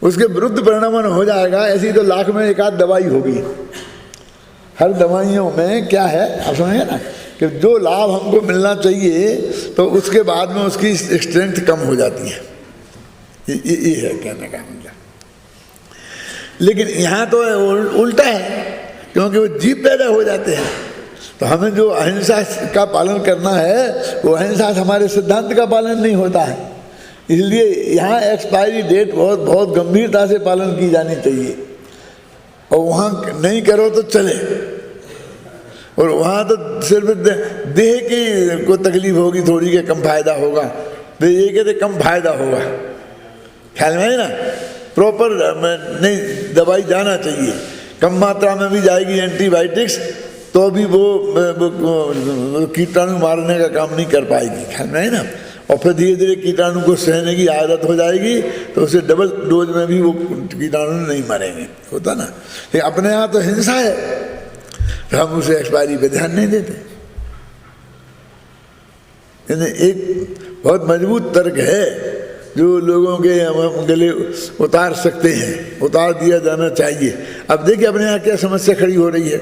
उसके विरुद्ध परिणाम हो जाएगा। ऐसी तो लाख में 1 आध दवाई होगी। हर दवाइयों में क्या है आप समझेंगे ना कि जो लाभ हमको मिलना चाहिए तो उसके बाद में उसकी स्ट्रेंथ कम हो जाती है। ये है कहने का मतलब। लेकिन यहाँ तो उल्टा है, क्योंकि वो जीव पैदा हो जाते हैं। तो हमें जो अहिंसा का पालन करना है वो अहिंसा हमारे सिद्धांत का पालन नहीं होता है। इसलिए यहाँ एक्सपायरी डेट बहुत बहुत गंभीरता से पालन की जानी चाहिए, और वहाँ नहीं करो तो चले। और वहाँ तो सिर्फ देह की को तकलीफ होगी थोड़ी, के कम फायदा होगा, तो ये कहते कम फायदा होगा। ख्याल में है ना, प्रॉपर नहीं दवाई जाना चाहिए, कम मात्रा में भी जाएगी एंटीबायोटिक्स तो भी वो कीटाणु मारने का काम नहीं कर पाएगी। ख्याल में है ना, और फिर धीरे धीरे कीटाणु को सहने की आदत हो जाएगी तो उसे डबल डोज में भी वो कीटाणु नहीं मरेंगे, होता ना। लेकिन अपने यहाँ तो हिंसा है, तो हम उसे एक्सपायरी पे ध्यान नहीं देते। एक बहुत मजबूत तर्क है जो लोगों के हम गले उतार सकते हैं, उतार दिया जाना चाहिए। अब देखिए अपने यहाँ क्या समस्या खड़ी हो रही है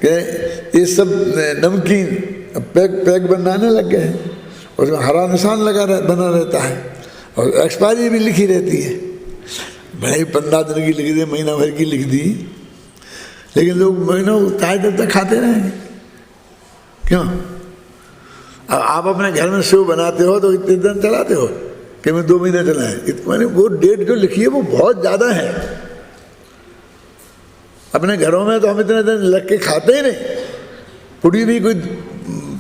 कि ये सब नमकीन पैक बनाने लग गए हैं, उसमें हरा निशान बना रहता है और एक्सपायरी भी लिखी रहती है। भले 15 दिन की लिख दी, महीना भर की लिख दी, लेकिन लोग महीनों ताज़ तक खाते रहेंगे। क्यों? अब आप अपने घर में सेव बनाते हो तो इतने दिन चलाते हो कि मैं 2 महीने चलाएं, मैंने वो डेट जो लिखी है वो बहुत ज़्यादा है। अपने घरों में तो हम इतने दिन लग के खाते ही नहीं, पुड़ी भी कोई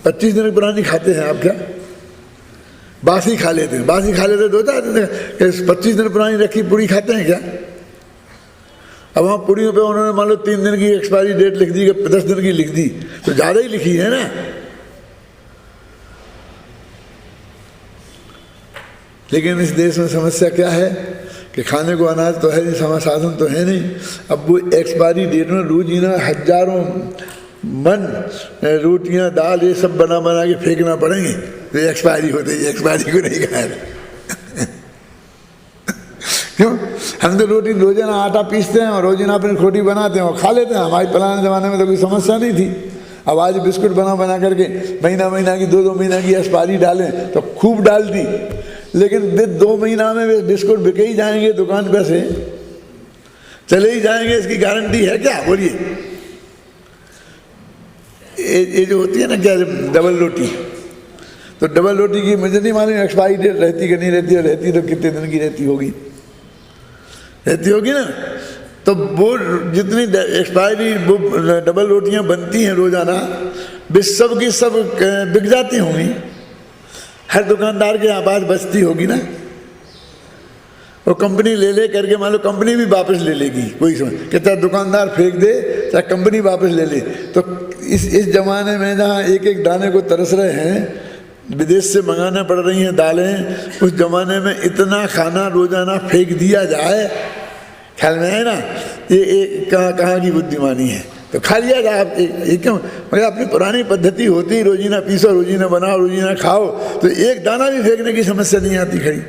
25 दिन पुरानी खाते हैं आप क्या? बासी खा लेते हैं, बासी खा लेते 2-4 दिन, 25 दिन पुरानी रखी पुड़ी खाते हैं क्या? अब वहाँ पुड़ियों पे उन्होंने मान लो 3 दिन की एक्सपायरी डेट लिख दी, 10 दिन की लिख दी, तो ज़्यादा ही लिखी है ना। लेकिन इस देश में समस्या क्या है कि खाने को अनाज तो है नहीं, संसाधन तो है नहीं। अब वो एक्सपायरी डेट में रोजीना हजारों मन रोटियां दाल ये सब बना बना के फेंकना पड़ेंगे, तो एक्सपायरी होती है, एक्सपायरी को नहीं खाया। क्यों? हम तो रोटी रोजाना आटा पीसते हैं और रोजाना अपनी रोटी बनाते हैं और खा लेते हैं। हमारे पुराने ज़माने में तो कोई समस्या नहीं थी। अब आज बिस्कुट बना करके महीना की 2-2 महीना की एक्सपायरी डालें तो खूब डाल दी, लेकिन 2 महीना में बिस्कुट बिके ही जाएंगे, दुकान पे से चले ही जाएंगे, इसकी गारंटी है क्या? बोलिए। ये जो होती है ना क्या डबल रोटी, तो डबल रोटी की मुझे नहीं मालूम एक्सपायरी डेट रहती कि नहीं रहती, और रहती तो कितने दिन की रहती होगी ना। तो वो जितनी एक्सपायरी वो डबल रोटियां बनती हैं रोजाना, वे सब की सब बिक जाती होंगी, हर दुकानदार के आवाज बचती होगी ना। और कंपनी ले करके मान लो कंपनी भी वापस ले लेगी, कोई समझ कि चाहे दुकानदार फेंक दे चाहे कंपनी वापस ले ले। तो इस जमाने में जहाँ एक दाने को तरस रहे हैं, विदेश से मंगाना पड़ रही हैं दालें, उस जमाने में इतना खाना रोजाना फेंक दिया जाए, ख्याल में है ना, ये कहाँ की बुद्धिमानी है? तो खा लिया जाए आप, क्यों? मगर अपनी पुरानी पद्धति होती, रोजीना पीसो, रोजीना बनाओ, रोजीना खाओ, तो एक दाना भी फेंकने की समस्या नहीं आती खड़ी।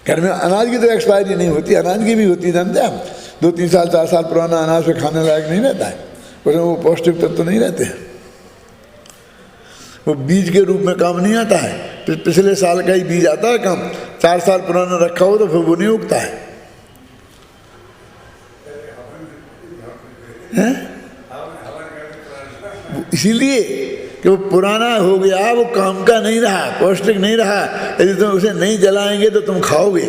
घर में अनाज की तो एक्सपायरी नहीं होती, अनाज की भी होती, जानते हैं आप, 2-3 साल 4 साल पुराना अनाज पे खाने लायक नहीं रहता है, उसमें वो पौष्टिक तत्व तो नहीं रहते हैं, वो बीज के रूप में काम नहीं आता है। पिछले साल का ही बीज आता है काम, 4 साल पुराना रखा हो तो फिर वो नहीं उगता है। इसीलिए कि वो पुराना हो गया, वो काम का नहीं रहा, पौष्टिक नहीं रहा, यदि तुम उसे नहीं जलाएंगे तो तुम खाओगे।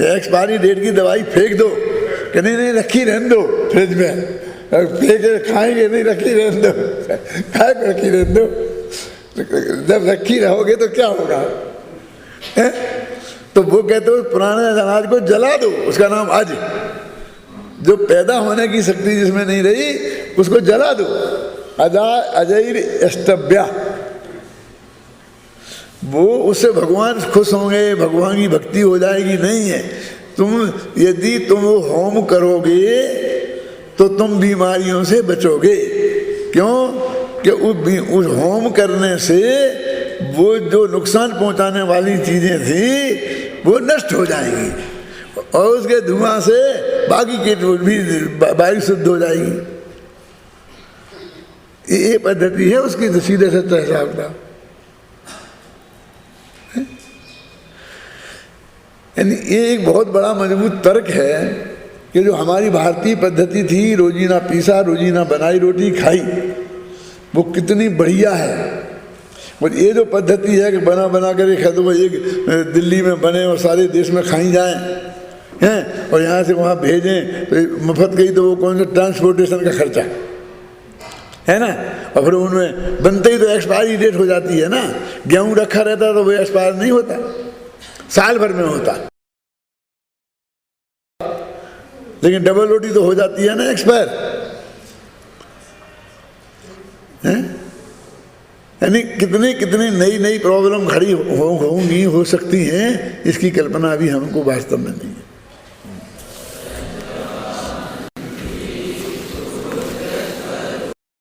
एक्सपायरी डेट की दवाई फेंक दो कि नहीं रखी रहने दो फ्रिज में, फेंक खाएंगे नहीं, रखी रहने दो, खाए रखी रहने दो। जब रखी रहोगे तो क्या होगा? तो वो कहते हो पुराने अनाज को जला दो, उसका नाम आज, जो पैदा होने की शक्ति जिसमें नहीं रही उसको जला दो। अजैर अष्टभ्या, वो उससे भगवान खुश होंगे, भगवान की भक्ति हो जाएगी, नहीं है। यदि तुम होम करोगे तो तुम बीमारियों से बचोगे। क्यों? कि उस होम करने से वो जो नुकसान पहुंचाने वाली चीजें थी वो नष्ट हो जाएंगी, और उसके धुआं से बाकी की भी वायु शुद्ध हो जाएगी। ये पद्धति है उसकी, तो सीधे सच्चा हिसाब था। यानी ये एक बहुत बड़ा मजबूत तर्क है कि जो हमारी भारतीय पद्धति थी, रोजीना पीसा, रोजीना बनाई रोटी खाई, वो कितनी बढ़िया है। और ये जो पद्धति है कि बना बना कर खा दो, एक दिल्ली में बने और सारे देश में खाई जाएं हैं, और यहाँ से वहाँ भेजें तो मुफ्त गई, तो वो कौन सा ट्रांसपोर्टेशन का खर्चा है ना। और फिर उनमें बनते ही तो एक्सपायरी डेट हो जाती है ना। गेहूँ रखा रहता तो वो एक्सपायर नहीं होता, साल भर में होता, लेकिन डबल रोटी तो हो जाती है ना एक्सपायर, हैं। यानी कितने कितने नई नई प्रॉब्लम खड़ी होंगी, हो सकती हैं, इसकी कल्पना अभी हमको वास्तव में नहीं है।